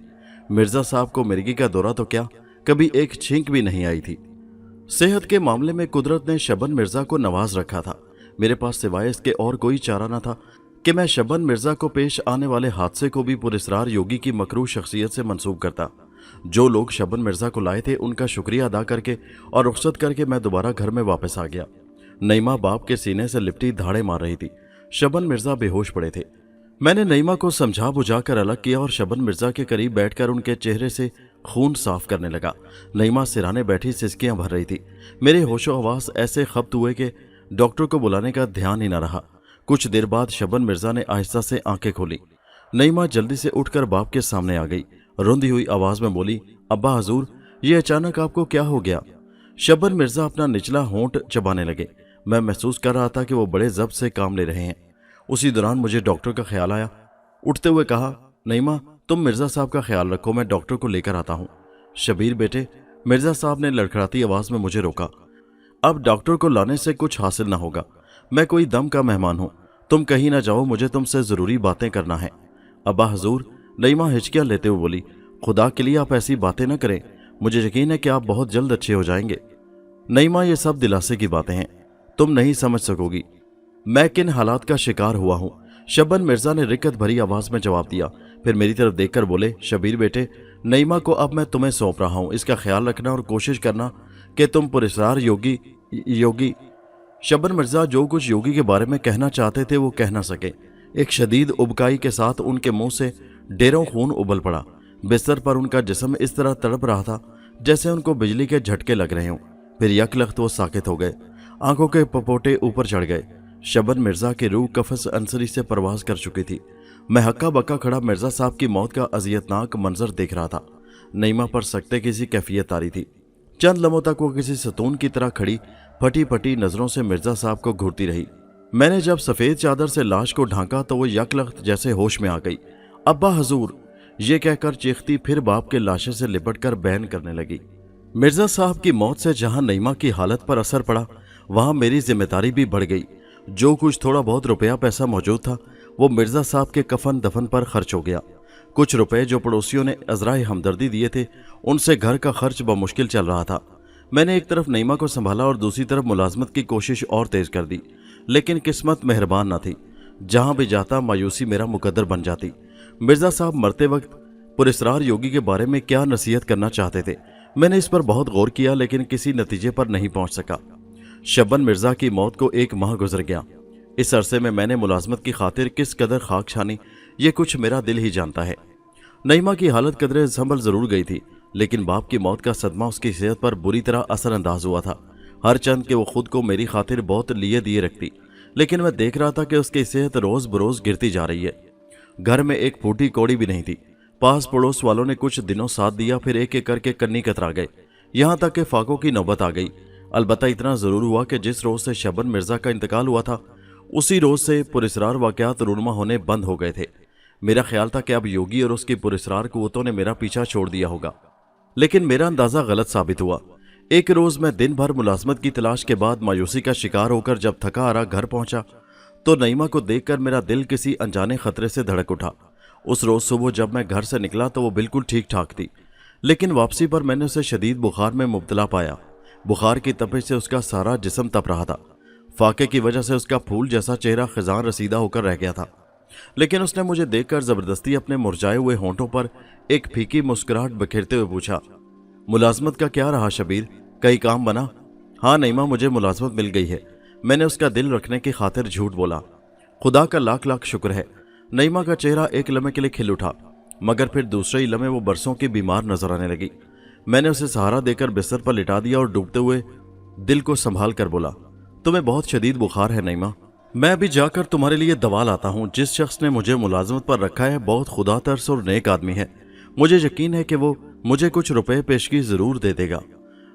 मिर्जा साहब को मिर्गी का दौरा तो क्या, कभी एक छींक भी नहीं आई थी। सेहत के मामले में कुदरत ने शबन मिर्जा को नवाज रखा था। मेरे पास सिवाय इसके और कोई चारा न था कि मैं शबन मिर्जा को पेश आने वाले हादसे को भी पुरस्रार योगी की मकरूह शख्सियत से मंसूब करता। जो लोग शबन मिर्जा को लाए थे उनका शुक्रिया अदा करके और रुखसत करके मैं दोबारा घर में वापस आ गया। नईमा बाप के सीने से लिपटी धाड़े मार रही थी। शबन मिर्जा बेहोश पड़े थे। मैंने नईमा को समझा बुझाकर अलग किया और शबन मिर्जा के करीब बैठकर उनके चेहरे से खून साफ करने लगा। नईमा सिराने बैठी सिसकियां भर रही थी। मेरे होशो हवास ऐसे खप्त हुए कि डॉक्टर को बुलाने का ध्यान ही न रहा। कुछ देर बाद शबन मिर्जा ने आहिस्ता से आंखें खोली। नईमा जल्दी से उठकर बाप के सामने आ गई। रोंदी हुई आवाज में बोली, अब्बा हजूर, ये अचानक आपको क्या हो गया? शबन मिर्जा अपना निचला होंठ चबाने लगे। मैं महसूस कर रहा था कि वो बड़े ज़ब्त से काम ले रहे हैं। उसी दौरान मुझे डॉक्टर का ख्याल आया। उठते हुए कहा, नईमा तुम मिर्ज़ा साहब का ख्याल रखो, मैं डॉक्टर को लेकर आता हूँ। शबीर बेटे, मिर्ज़ा साहब ने लड़खड़ाती आवाज़ में मुझे रोका। अब डॉक्टर को लाने से कुछ हासिल ना होगा, मैं कोई दम का मेहमान हूँ, तुम कहीं ना जाओ, मुझे तुमसे ज़रूरी बातें करना है। अब्बा हजूर, नईमा हिचकियाँ लेते हुए बोली, खुदा के लिए आप ऐसी बातें ना करें, मुझे यकीन है कि आप बहुत जल्द अच्छे हो जाएंगे। नईमा ये सब दिलासे की बातें हैं, तुम नहीं समझ सकोगी मैं किन हालात का शिकार हुआ हूँ। शबन मिर्जा ने रिक्कत भरी आवाज में जवाब दिया, फिर मेरी तरफ देखकर बोले, शबीर बेटे, नईमा को अब मैं तुम्हें सौंप रहा हूँ, इसका ख्याल रखना और कोशिश करना कि तुम पुरस्कार योगी। शबन मिर्जा जो कुछ योगी के बारे में कहना चाहते थे वो कह ना सके। एक शदीद उबकाई के साथ उनके मुंह से ढेरों खून उबल पड़ा। बिस्तर पर उनका जिस्म इस तरह तड़प रहा था जैसे उनको बिजली के झटके लग रहे हों। फिर यकलख्त वो साकित हो गए, आंखों के पपोटे ऊपर चढ़ गए। शबन मिर्जा की रूह कफस अंसरी से परवाज कर चुकी थी। मैं हक्का बक्का खड़ा मिर्जा साहब की मौत का अजियतनाक मंजर देख रहा था। नईमा पर सकते किसी कैफियत आ रही थी। चंद लम्हों तक वो किसी सतून की तरह खड़ी फटी फटी नजरों से मिर्जा साहब को घूरती रही। मैंने जब सफेद चादर से लाश को ढांका तो वो यकलख्त जैसे होश में आ गई। अब्बा हजूर, ये कहकर चीखती फिर बाप के लाशे से लिपटकर बयान करने लगी। मिर्जा साहब की मौत से जहां नईमा की हालत पर असर पड़ा, वहां मेरी जिम्मेदारी भी बढ़ गई। जो कुछ थोड़ा बहुत रुपया पैसा मौजूद था वो मिर्जा साहब के कफन दफन पर खर्च हो गया। कुछ रुपए जो पड़ोसियों ने अजराए हमदर्दी दिए थे, उनसे घर का खर्च बमुश्किल चल रहा था। मैंने एक तरफ नईमा को संभाला और दूसरी तरफ मुलाजमत की कोशिश और तेज कर दी, लेकिन किस्मत मेहरबान न थी। जहां भी जाता मायूसी मेरा मुकद्दर बन जाती। मिर्जा साहब मरते वक्त पुरस्कार योगी के बारे में क्या नसीहत करना चाहते थे, मैंने इस पर बहुत गौर किया, लेकिन किसी नतीजे पर नहीं पहुंच सका। शबन मिर्जा की मौत को 1 माह गुजर गया। इस अरसे में मैंने मुलाजमत की खातिर किस कदर खाक छानी, ये कुछ मेरा दिल ही जानता है। नईमा की हालत कदरे संभल जरूर गई थी, लेकिन बाप की मौत का सदमा उसकी सेहत पर बुरी तरह असरअंदाज हुआ था। हर चंद के वो खुद को मेरी खातिर बहुत लिए दिए रखती, लेकिन मैं देख रहा था कि उसकी सेहत रोज बरोज गिरती जा रही है। घर में एक फूटी कौड़ी भी नहीं थी। पास पड़ोस वालों ने कुछ दिनों साथ दिया, फिर एक एक करके कन्नी कतरा गए, यहाँ तक कि फाकों की नौबत आ गई। अलबत्ता इतना जरूर हुआ कि जिस रोज से शबन मिर्जा का इंतकाल हुआ था, उसी रोज से पुरस्कार वाकयात रूनुमा होने बंद हो गए थे। मेरा ख्याल था कि अब योगी और उसकी पुरस्कार कुव्वतों ने मेरा पीछा छोड़ दिया होगा, लेकिन मेरा अंदाजा गलत साबित हुआ। एक रोज मैं दिन भर मुलाजमत की तलाश के बाद मायूसी का शिकार होकर जब थका हारा घर पहुंचा तो नईमा को देखकर मेरा दिल किसी अनजाने खतरे से धड़क उठा। उस रोज सुबह जब मैं घर से निकला तो वो बिल्कुल ठीक ठाक थी, लेकिन वापसी पर मैंने उसे शदीद बुखार में मुब्तला पाया। बुखार की तपिश से उसका सारा जिस्म तप रहा था। फाके की वजह से उसका फूल जैसा चेहरा खिजान रसीदा होकर रह गया था, लेकिन उसने मुझे देखकर जबरदस्ती अपने मुरझाए हुए होंठों पर एक फीकी मुस्कुराहट बिखेरते हुए पूछा, मुलाजमत का क्या रहा शबीर, कई काम बना? हाँ नईमा, मुझे मुलाजमत मिल गई है। मैंने उसका दिल रखने की खातिर झूठ बोला। खुदा का लाख लाख शुक्र है। नईमा का चेहरा एक लम्हे के लिए खिल उठा, मगर फिर दूसरे ही लम्हे वो बरसों की बीमार नजर आने लगी। मैंने उसे सहारा देकर बिस्तर पर लिटा दिया और डूबते हुए दिल को संभाल कर बोला, तुम्हें बहुत शदीद बुखार है नईमा, मैं अभी जाकर तुम्हारे लिए दवा लाता हूँ। जिस शख्स ने मुझे मुलाजमत पर रखा है बहुत खुदा तरस और नेक आदमी है, मुझे यकीन है कि वो मुझे कुछ रुपए पेशगी जरूर दे देगा।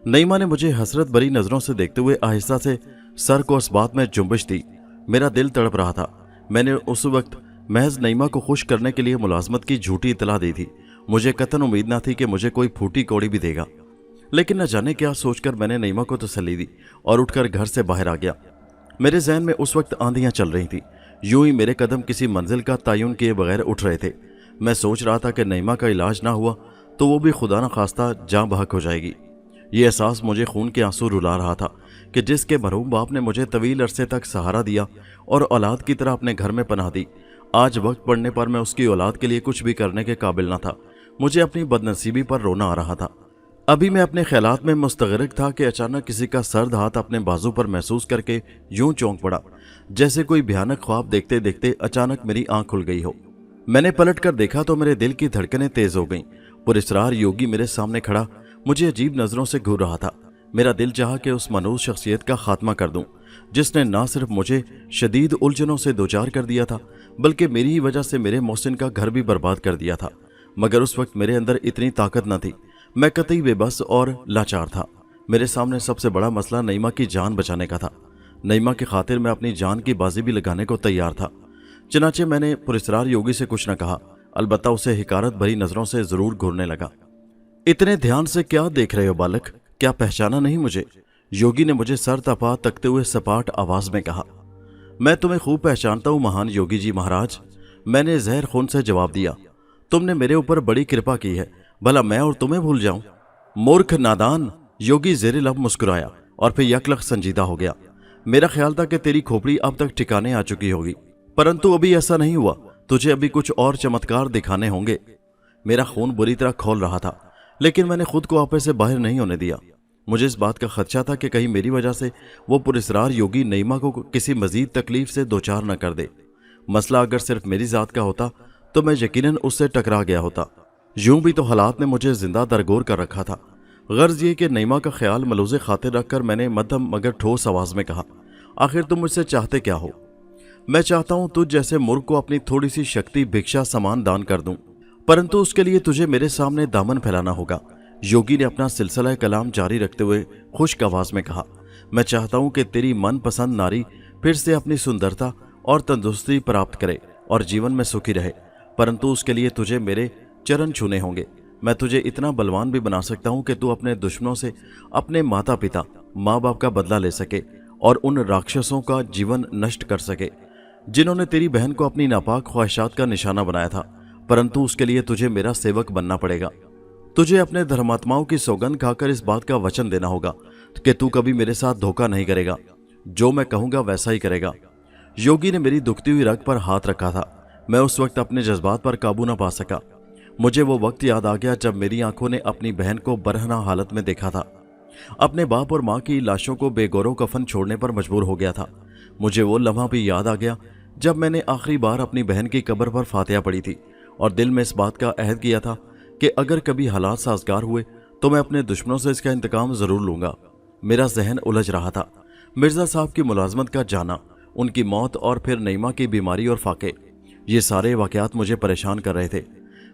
नईमा ने मुझे हसरत भरी नजरों से देखते हुए आहिस्ता से सर को इस बात में जुम्बिश दी। मेरा दिल तड़प रहा था। मैंने उस वक्त महज नईमा को खुश करने के लिए मुलाजमत की झूठी इतला दी थी। मुझे कतन उम्मीद न थी कि मुझे कोई फूटी कौड़ी भी देगा, लेकिन न जाने क्या सोचकर मैंने नईमा को तसल्ली दी और उठकर घर से बाहर आ गया। मेरे जहन में उस वक्त आंधियां चल रही थी। यूं ही मेरे कदम किसी मंजिल का तयन किए बगैर उठ रहे थे। मैं सोच रहा था कि नईमा का इलाज ना हुआ तो वो भी खुदा न खास्ता जाँ बहक हो जाएगी। ये एहसास मुझे खून के आंसू रुला रहा था कि जिसके मरहूम बाप ने मुझे तवील अरसे तक सहारा दिया और औलाद की तरह अपने घर में पनाह दी, आज वक्त पड़ने पर मैं उसकी औलाद के लिए कुछ भी करने के काबिल न था। मुझे अपनी बदनसीबी पर रोना आ रहा था। अभी मैं अपने ख्यालात में मुस्तगरिक था कि अचानक किसी का सर्द हाथ अपने बाजू पर महसूस करके यूं चौंक पड़ा जैसे कोई भयानक ख्वाब देखते देखते अचानक मेरी आंख खुल गई हो। मैंने पलट कर देखा तो मेरे दिल की धड़कनें तेज हो गईं। पुरस्कार योगी मेरे सामने खड़ा मुझे अजीब नजरों से घूर रहा था। मेरा दिल चाहा कि उस मनूस शख्सियत का खात्मा कर दूं जिसने ना सिर्फ मुझे शदीद उलझनों से दो चार कर दिया था, बल्कि मेरी ही वजह से मेरे मोहसिन का घर भी बर्बाद कर दिया था। मगर उस वक्त मेरे अंदर इतनी ताकत न थी। मैं कतई बेबस और लाचार था। मेरे सामने सबसे बड़ा मसला नईमा की जान बचाने का था। नईमा की खातिर मैं अपनी जान की बाजी भी लगाने को तैयार था। चनाचे मैंने पुरस्कार योगी से कुछ न कहा, अलबत्ता उसे हिकारत भरी नजरों से जरूर घूरने लगा। इतने ध्यान से क्या देख रहे हो बालक, क्या पहचाना नहीं मुझे? योगी ने मुझे सर तपा तकते हुए सपाट आवाज में कहा। मैं तुम्हें खूब पहचानता हूं महान योगी जी महाराज, मैंने जहर खून से जवाब दिया। तुमने मेरे ऊपर बड़ी कृपा की है, भला मैं और तुम्हें भूल जाऊं? मूर्ख नादान, योगी जेरे लब मुस्कुराया और फिर यकलख संजीदा हो गया। मेरा ख्याल था कि तेरी खोपड़ी अब तक ठिकाने आ चुकी होगी, परंतु अभी ऐसा नहीं हुआ। तुझे अभी कुछ और चमत्कार दिखाने होंगे। मेरा खून बुरी तरह खौल रहा था, लेकिन मैंने खुद को आपे से बाहर नहीं होने दिया। मुझे इस बात का खदशा था कि कहीं मेरी वजह से वो पुरस्कार योगी नईमा को किसी मजीद तकलीफ से दो चार न कर दे। मसला अगर सिर्फ मेरी जात का होता तो मैं यकीनन उससे टकरा गया होता। यूं भी तो हालात ने मुझे जिंदा दरगोर कर रखा था। गर्ज ये कि नईमा का ख्याल मलूज़े खातिर रखकर मैंने मध्यम मगर ठोस आवाज में कहा, आखिर तुम मुझसे चाहते क्या हो? मैं चाहता हूं तुझ जैसे मूर्ख को अपनी थोड़ी सी शक्ति भिक्षा समान दान कर दूं, परंतु उसके लिए तुझे मेरे सामने दामन फैलाना होगा। योगी ने अपना सिलसिला कलाम जारी रखते हुए खुश्क आवाज में कहा, मैं चाहता हूं कि तेरी मनपसंद नारी फिर से अपनी सुंदरता और तंदुरुस्ती प्राप्त करे और जीवन में सुखी रहे, परंतु उसके लिए तुझे मेरे चरण छूने होंगे। मैं तुझे इतना बलवान भी बना सकता हूं कि तू अपने दुश्मनों से अपने माता पिता माँ बाप का बदला ले सके और उन राक्षसों का जीवन नष्ट कर सके जिन्होंने तेरी बहन को अपनी नापाक ख्वाहिशात का निशाना बनाया था, परंतु उसके लिए तुझे मेरा सेवक बनना पड़ेगा। तुझे अपने धर्मात्माओं की सौगंध खाकर इस बात का वचन देना होगा कि तू कभी मेरे साथ धोखा नहीं करेगा, जो मैं कहूंगा वैसा ही करेगा। योगी ने मेरी दुखती हुई रग पर हाथ रखा था। मैं उस वक्त अपने जज्बात पर काबू न पा सका। मुझे वो वक्त याद आ गया जब मेरी आंखों ने अपनी बहन को बरहना हालत में देखा था, अपने बाप और माँ की लाशों को बेगौरव कफन छोड़ने पर मजबूर हो गया था। मुझे वो लम्हा भी याद आ गया जब मैंने आखिरी बार अपनी बहन की कब्र पर फातिहा पढ़ी थी और दिल में इस बात का अहद किया था कि अगर कभी हालात साजगार हुए तो मैं अपने दुश्मनों से इसका इंतकाम जरूर लूंगा। मेरा जहन उलझ रहा था। मिर्जा साहब की मुलाजमत का जाना, उनकी मौत और फिर नईमा की बीमारी और फाके, ये सारे वाकयात मुझे परेशान कर रहे थे।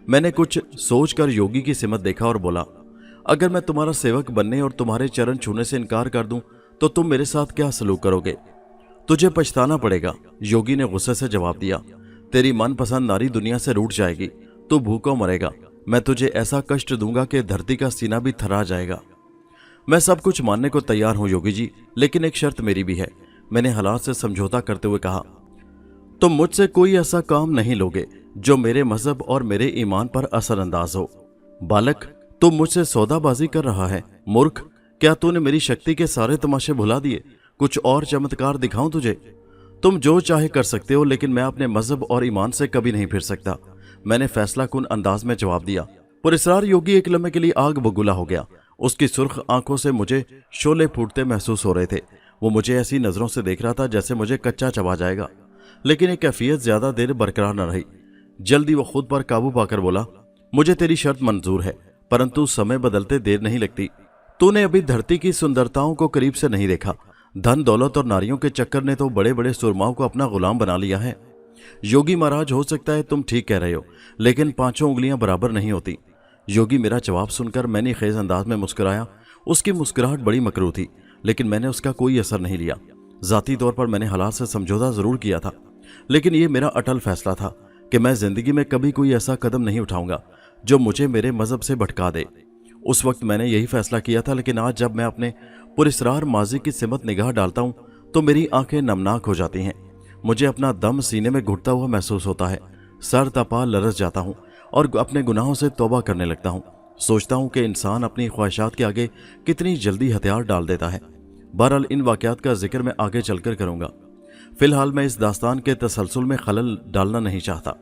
मैंने कुछ सोचकर योगी की सिमत देखा और बोला, अगर मैं तुम्हारा सेवक बनने और तुम्हारे चरण छूने से इनकार कर दूं तो तुम मेरे साथ क्या सलूक करोगे? तुझे पछताना पड़ेगा, योगी ने गुस्से से जवाब दिया। तेरी मनपसंद नारी दुनिया से रूठ जाएगी, तू भूखों मरेगा। मैं तुझे ऐसा कष्ट दूंगा कि धरती का सीना भी थर्रा जाएगा। मैं सब कुछ मानने को तैयार हूं योगी जी, लेकिन एक शर्त मेरी भी है, मैंने हालात से समझौता करते हुए कहा। तुम मुझसे कोई ऐसा काम नहीं लोगे जो मेरे मजहब और मेरे ईमान पर असरअंदाज हो। बालक, तुम मुझसे सौदाबाजी कर रहा है। मूर्ख, क्या तूने मेरी शक्ति के सारे तमाशे भुला दिए? कुछ और चमत्कार दिखाऊं तुझे? तुम जो चाहे कर सकते हो, लेकिन मैं अपने मजहब और ईमान से कभी नहीं फिर सकता, मैंने फैसला कुन अंदाज में जवाब दिया। पुरस्कार योगी एक लम्हे के लिए आग बगुला हो गया। उसकी सुर्ख आंखों से मुझे शोले फूटते महसूस हो रहे थे। वो मुझे ऐसी नजरों से देख रहा था जैसे मुझे कच्चा चबा जाएगा, लेकिन एक कैफियत ज्यादा देर बरकरार न रही। जल्दी वो खुद पर काबू पाकर बोला, मुझे तेरी शर्त मंजूर है, परंतु समय बदलते देर नहीं लगती। तूने अभी धरती की सुंदरताओं को करीब से नहीं देखा। धन दौलत और नारियों के चक्कर ने तो बड़े बड़े सुरमाओं को अपना गुलाम बना लिया है। योगी महाराज, हो सकता है तुम ठीक कह रहे हो, लेकिन पांचों उंगलियां बराबर नहीं होती। योगी मेरा जवाब सुनकर मैंने खेज अंदाज में मुस्कुराया। उसकी मुस्कुराहट बड़ी मकरू थी, लेकिन मैंने उसका कोई असर नहीं लिया। जाती तौर पर मैंने हालात से समझौता जरूर किया था, लेकिन ये मेरा अटल फैसला था कि मैं जिंदगी में कभी कोई ऐसा कदम नहीं उठाऊंगा जो मुझे मेरे मजहब से भटका दे। उस वक्त मैंने यही फैसला किया था, लेकिन आज जब मैं अपने पुरस्कार माजी की सिमत निगाह डालता हूं तो मेरी आंखें नमनाक हो जाती हैं। मुझे अपना दम सीने में घुटता हुआ महसूस होता है। सर तपा लरस जाता हूं और अपने गुनाहों से तौबा करने लगता हूं। सोचता हूं कि इंसान अपनी ख्वाहिशात के आगे कितनी जल्दी हथियार डाल देता है। बहरहाल इन वाकयात का जिक्र मैं आगे चलकर करूंगा। फिलहाल मैं इस दास्तान के तसलसल में खलल डालना नहीं चाहता।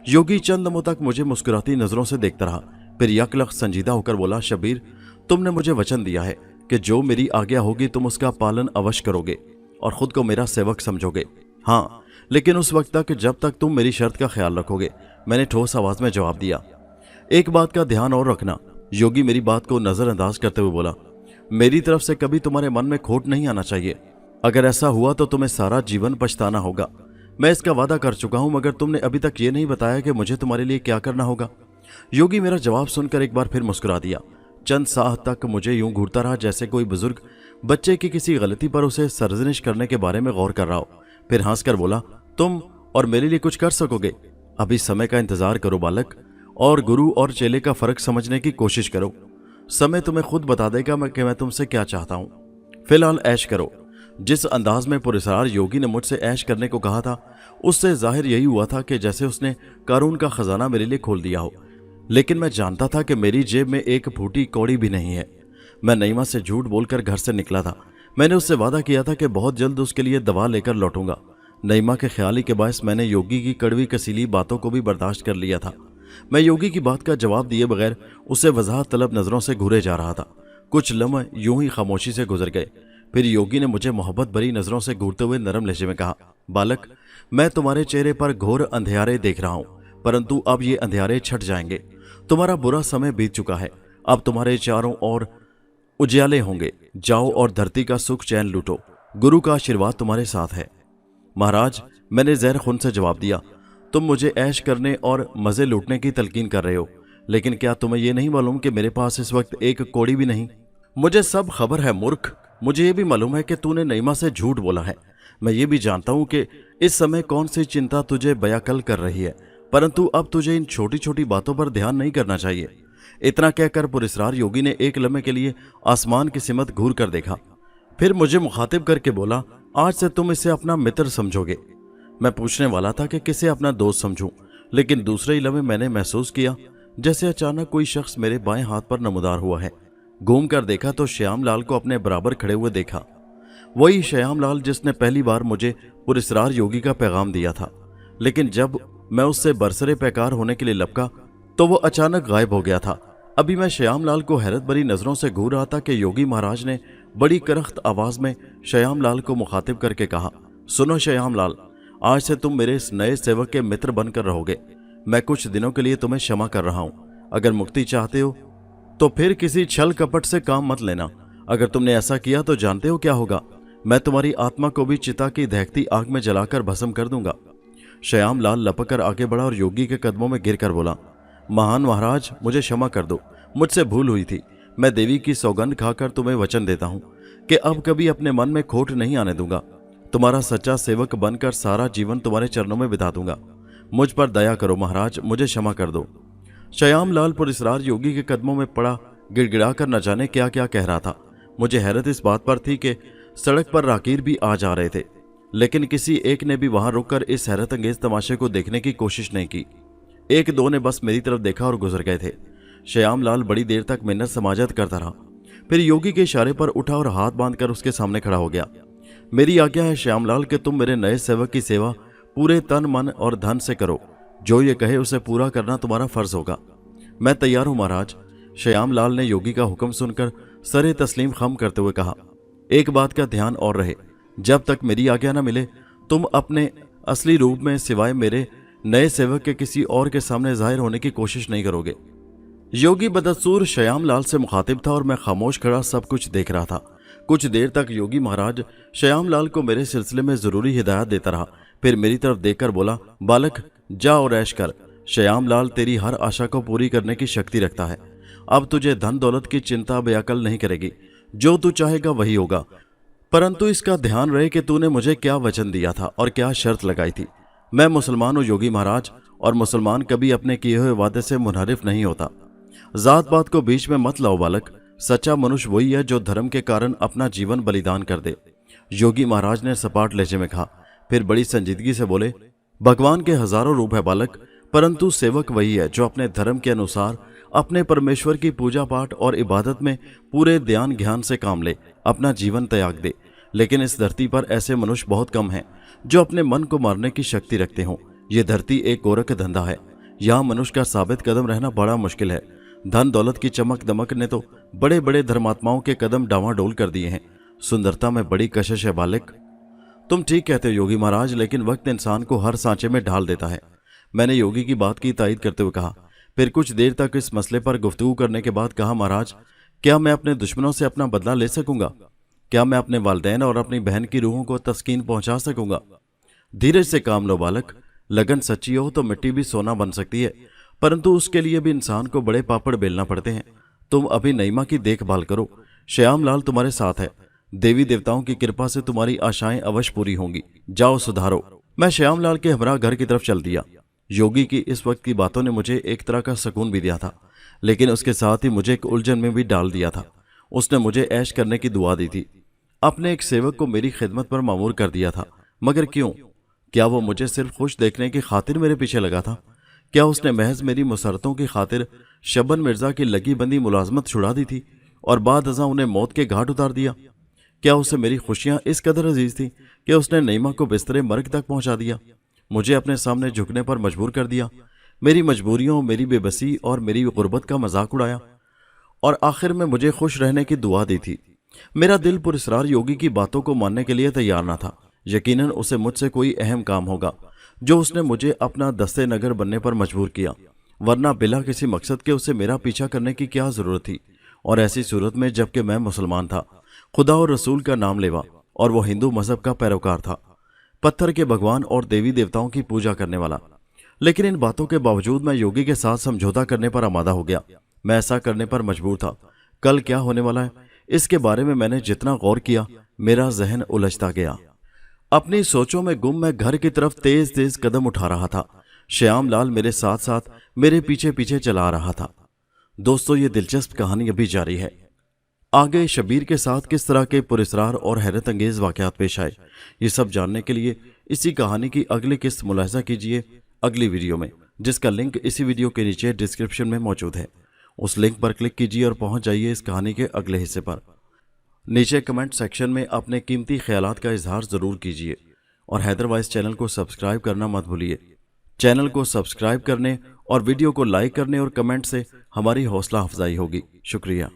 योगी चंद लम्हों तक मुझे मुस्कुराती नजरों से देखता रहा, फिर यकलख संजीदा होकर बोला, शबीर, तुमने मुझे वचन दिया है कि जो मेरी आज्ञा होगी तुम उसका पालन अवश्य करोगे और खुद को मेरा सेवक समझोगे। हाँ, लेकिन उस वक्त तक जब तक तुम मेरी शर्त का ख्याल रखोगे, मैंने ठोस आवाज में जवाब दिया। एक बात का ध्यान और रखना, योगी मेरी बात को नजरअंदाज करते हुए बोला, मेरी तरफ से कभी तुम्हारे मन में खोट नहीं आना चाहिए। अगर ऐसा हुआ तो तुम्हें सारा जीवन पछताना होगा। मैं इसका वादा कर चुका हूं, मगर तुमने अभी तक ये नहीं बताया कि मुझे तुम्हारे लिए क्या करना होगा। योगी मेरा जवाब सुनकर एक बार फिर मुस्कुरा दिया। चंद साह तक मुझे यूं घूरता रहा जैसे कोई बुजुर्ग बच्चे की किसी गलती पर उसे सरजनिश करने के बारे में गौर कर रहा हो। फिर हंसकर बोला, तुम और मेरे लिए कुछ कर सकोगे? अभी समय का इंतजार करो बालक, और गुरु और चेले का फर्क समझने की कोशिश करो। समय तुम्हें खुद बता देगा कि मैं तुमसे क्या चाहता हूं। फिलहाल ऐश करो। जिस अंदाज में पुरस्कार योगी ने मुझसे ऐश करने को कहा था, उससे जाहिर यही हुआ था कि जैसे उसने कारून का खजाना मेरे लिए खोल दिया हो। लेकिन मैं जानता था कि मेरी जेब में एक फूटी कौड़ी भी नहीं है। मैं नईमा से झूठ बोलकर घर से निकला था। मैंने उससे वादा किया था कि बहुत जल्द उसके लिए दवा लेकर लौटूंगा। नईमा के ख्याली के बायस मैंने योगी की कड़वी कसीली बातों को भी बर्दाश्त कर लिया था। मैं योगी की बात का जवाब दिए बगैर उसे वजाहत तलब नजरों से घूरे जा रहा था। कुछ लम्हे यूं ही खामोशी से गुजर गए। फिर योगी ने मुझे मोहब्बत भरी नजरों से घूरते हुए नरम लहजे में कहा, बालक, मैं तुम्हारे चेहरे पर घोर अंधियारे देख रहा हूं, परंतु अब ये अंधियारे छट जाएंगे। तुम्हारा बुरा समय बीत चुका है। अब तुम्हारे चारों ओर उजियाले होंगे। जाओ और धरती का सुख चैन लूटो। गुरु का आशीर्वाद तुम्हारे साथ है। महाराज, मैंने जहर खून से जवाब दिया, तुम मुझे ऐश करने और मजे लूटने की तलकीन कर रहे हो, लेकिन क्या तुम्हें यह नहीं मालूम कि मेरे पास इस वक्त एक कौड़ी भी नहीं? मुझे सब खबर है मूर्ख। मुझे ये भी मालूम है कि तूने नईमा से झूठ बोला है। मैं ये भी जानता हूं कि इस समय कौन सी चिंता तुझे बयाकल कर रही है, परंतु अब तुझे इन छोटी छोटी बातों पर ध्यान नहीं करना चाहिए। इतना कहकर पुरस्कार योगी ने एक लम्हे के लिए आसमान की सिमत घूर कर देखा। फिर मुझे मुखातिब करके बोला, आज से तुम इसे अपना मित्र समझोगे। मैं पूछने वाला था कि किसे अपना दोस्त समझूं, लेकिन दूसरे ही लम्हे मैंने महसूस किया जैसे अचानक कोई शख्स मेरे बाएं हाथ पर नमूदार हुआ है। घूम कर देखा तो श्याम लाल को अपने बराबर खड़े हुए देखा। वही श्याम लाल जिसने पहली बार मुझे पुरस्कार योगी का पैगाम दिया था। लेकिन जब मैं उससे बरसरे पैकार होने के लिए लपका तो वो अचानक गायब हो गया था। अभी मैं श्याम लाल को हैरत भरी नजरों से घूर रहा था कि योगी महाराज ने बड़ी करख्त आवाज में श्याम लाल को मुखातिब करके कहा, सुनो श्याम लाल, आज से तुम मेरे इस नए सेवक के मित्र बनकर रहोगे। मैं कुछ दिनों के लिए तुम्हें क्षमा कर रहा हूं। अगर मुक्ति चाहते हो तो फिर किसी छल कपट से काम मत लेना। अगर तुमने ऐसा किया तो जानते हो क्या होगा? मैं तुम्हारी आत्मा को भी चिता की दहकती आग में जलाकर भस्म कर दूंगा। श्याम लाल लपक कर आगे बढ़ा और योगी के कदमों में गिर कर बोला, महान महाराज, मुझे क्षमा कर दो। मुझसे भूल हुई थी। मैं देवी की सौगंध खाकर तुम्हें वचन देता हूं कि अब कभी अपने मन में खोट नहीं आने दूंगा। तुम्हारा सच्चा सेवक बनकर सारा जीवन तुम्हारे चरणों में बिता दूंगा। मुझ पर दया करो महाराज, मुझे क्षमा कर दो। श्याम लाल पुरस्कार योगी के कदमों में पड़ा गिड़गिड़ा कर न जाने क्या क्या कह रहा था। मुझे हैरत इस बात पर थी कि सड़क पर राकीर भी आ जा रहे थे, लेकिन किसी एक ने भी वहां रुककर इस हैरत अंगेज तमाशे को देखने की कोशिश नहीं की। एक दो ने बस मेरी तरफ देखा और गुजर गए थे। श्याम लाल बड़ी देर तक मिन्नत समाजत करता रहा। फिर योगी के इशारे पर उठा और हाथ बांधकर उसके सामने खड़ा हो गया। मेरी आज्ञा है श्याम लाल कि तुम मेरे नए सेवक की सेवा पूरे तन मन और धन से करो। जो ये कहे उसे पूरा करना तुम्हारा फर्ज होगा। मैं तैयार हूं महाराज। श्याम लाल ने योगी का हुक्म सुनकर सरे तस्लीम खम करते हुए कहा, एक बात का ध्यान और रहे, जब तक मेरी आज्ञा न मिले तुम अपने असली रूप में सिवाय मेरे नए सेवक के किसी और के सामने जाहिर होने की कोशिश नहीं करोगे। योगी बदसूर श्याम लाल से मुखातिब था और मैं खामोश खड़ा सब कुछ देख रहा था। कुछ देर तक योगी महाराज श्याम लाल को मेरे सिलसिले में जरूरी हिदायत देता रहा। फिर मेरी तरफ देखकर बोला, बालक, जा और ऐश कर। श्याम लाल तेरी हर आशा को पूरी करने की शक्ति रखता है। अब तुझे धन दौलत की चिंता बेअकल नहीं करेगी। जो तू चाहेगा वही होगा, परंतु इसका ध्यान रहे कि तूने मुझे क्या वचन दिया था और क्या शर्त लगाई थी। मैं मुसलमान हूं योगी महाराज, और मुसलमान कभी अपने किए हुए वादे से मुनहरिफ नहीं होता। जात पात को बीच में मत लाओ बालक। सच्चा मनुष्य वही है जो धर्म के कारण अपना जीवन बलिदान कर दे। योगी महाराज ने सपाट लहजे में कहा। फिर बड़ी संजीदगी से बोले, भगवान के हजारों रूप है बालक, परंतु सेवक वही है जो अपने धर्म के अनुसार अपने परमेश्वर की पूजा पाठ और इबादत में पूरे ध्यान ज्ञान से काम ले, अपना जीवन त्याग दे। लेकिन इस धरती पर ऐसे मनुष्य बहुत कम हैं जो अपने मन को मारने की शक्ति रखते हों। ये धरती एक गोरख धंधा है। यहाँ मनुष्य का साबित कदम रहना बड़ा मुश्किल है। धन दौलत की चमक दमक ने तो बड़े बड़े धर्मात्माओं के कदम डावाडोल कर दिए हैं। सुंदरता में बड़ी कशिश है बालक। तुम ठीक कहते हो योगी महाराज, लेकिन वक्त इंसान को हर सांचे में ढाल देता है। मैंने योगी की बात की तायीद करते हुए कहा। फिर कुछ देर तक इस मसले पर गुफ्तगू करने के बाद कहा, महाराज, क्या मैं अपने दुश्मनों से अपना बदला ले सकूंगा? क्या मैं अपने वालिदैन और अपनी बहन की रूहों को तस्कीन पहुंचा सकूंगा? धीरज से काम लो बालक। लगन सच्ची हो तो मिट्टी भी सोना बन सकती है, परंतु उसके लिए भी इंसान को बड़े पापड़ बेलना पड़ते हैं। तुम अभी नईमा की देखभाल करो। श्याम लाल तुम्हारे साथ है। देवी देवताओं की कृपा से तुम्हारी आशाएं अवश्य पूरी होंगी। जाओ सुधारो। मैं श्यामलाल के हमरा घर की तरफ चल दिया। योगी की इस वक्त की बातों ने मुझे एक तरह का सुकून भी दिया था, लेकिन उसके साथ ही मुझे एक उलझन में भी डाल दिया था। उसने मुझे ऐश करने की दुआ दी थी। अपने एक सेवक को मेरी खिदमत पर मामूर कर दिया था, मगर क्यों? क्या वो मुझे सिर्फ खुश देखने की खातिर मेरे पीछे लगा था? क्या उसने महज मेरी मुसरतों की खातिर शबन मिर्जा की लगी बंदी मुलाजमत छुड़ा दी थी और बाद अज़ां उन्हें मौत के घाट उतार दिया? क्या उसे मेरी खुशियां इस कदर अजीज थी कि उसने नईमा को बिस्तरे मर्ग तक पहुंचा दिया, मुझे अपने सामने झुकने पर मजबूर कर दिया, मेरी मजबूरियों, मेरी बेबसी और मेरी गुर्बत का मजाक उड़ाया और आखिर में मुझे खुश रहने की दुआ दी थी। मेरा दिल पुरस्रार योगी की बातों को मानने के लिए तैयार न था। यकीनन उसे मुझसे कोई अहम काम होगा जो उसने मुझे अपना दस्ते नगर बनने पर मजबूर किया, वरना बिला किसी मकसद के उसे मेरा पीछा करने की क्या जरूरत थी। और ऐसी सूरत में जबकि मैं मुसलमान था, खुदा और रसूल का नाम लेवा, और वो हिंदू मजहब का पैरोकार था, पत्थर के भगवान और देवी देवताओं की पूजा करने वाला। लेकिन इन बातों के बावजूद मैं योगी के साथ समझौता करने पर आमादा हो गया। मैं ऐसा करने पर मजबूर था। कल क्या होने वाला है, इसके बारे में मैंने जितना गौर किया, मेरा जहन उलझता गया। अपनी सोचों में गुम मैं घर की तरफ तेज तेज कदम उठा रहा था। श्याम लाल मेरे साथ साथ मेरे पीछे पीछे चला रहा था। दोस्तों, ये दिलचस्प कहानी अभी जारी है। आगे शबीर के साथ किस तरह के पुरस्रार और हैरत अंगेज वाकयात पेश आए, ये सब जानने के लिए इसी कहानी की अगली किस्त मुलाहिजा कीजिए अगली वीडियो में, जिसका लिंक इसी वीडियो के नीचे डिस्क्रिप्शन में मौजूद है। उस लिंक पर क्लिक कीजिए और पहुंच जाइए इस कहानी के अगले हिस्से पर। नीचे कमेंट सेक्शन में अपने कीमती ख्यालात का इजहार ज़रूर कीजिए और हैदर वॉइस चैनल को सब्सक्राइब करना मत भूलिए। चैनल को सब्सक्राइब करने और वीडियो को लाइक करने और कमेंट से हमारी हौसला अफजाई होगी। शुक्रिया।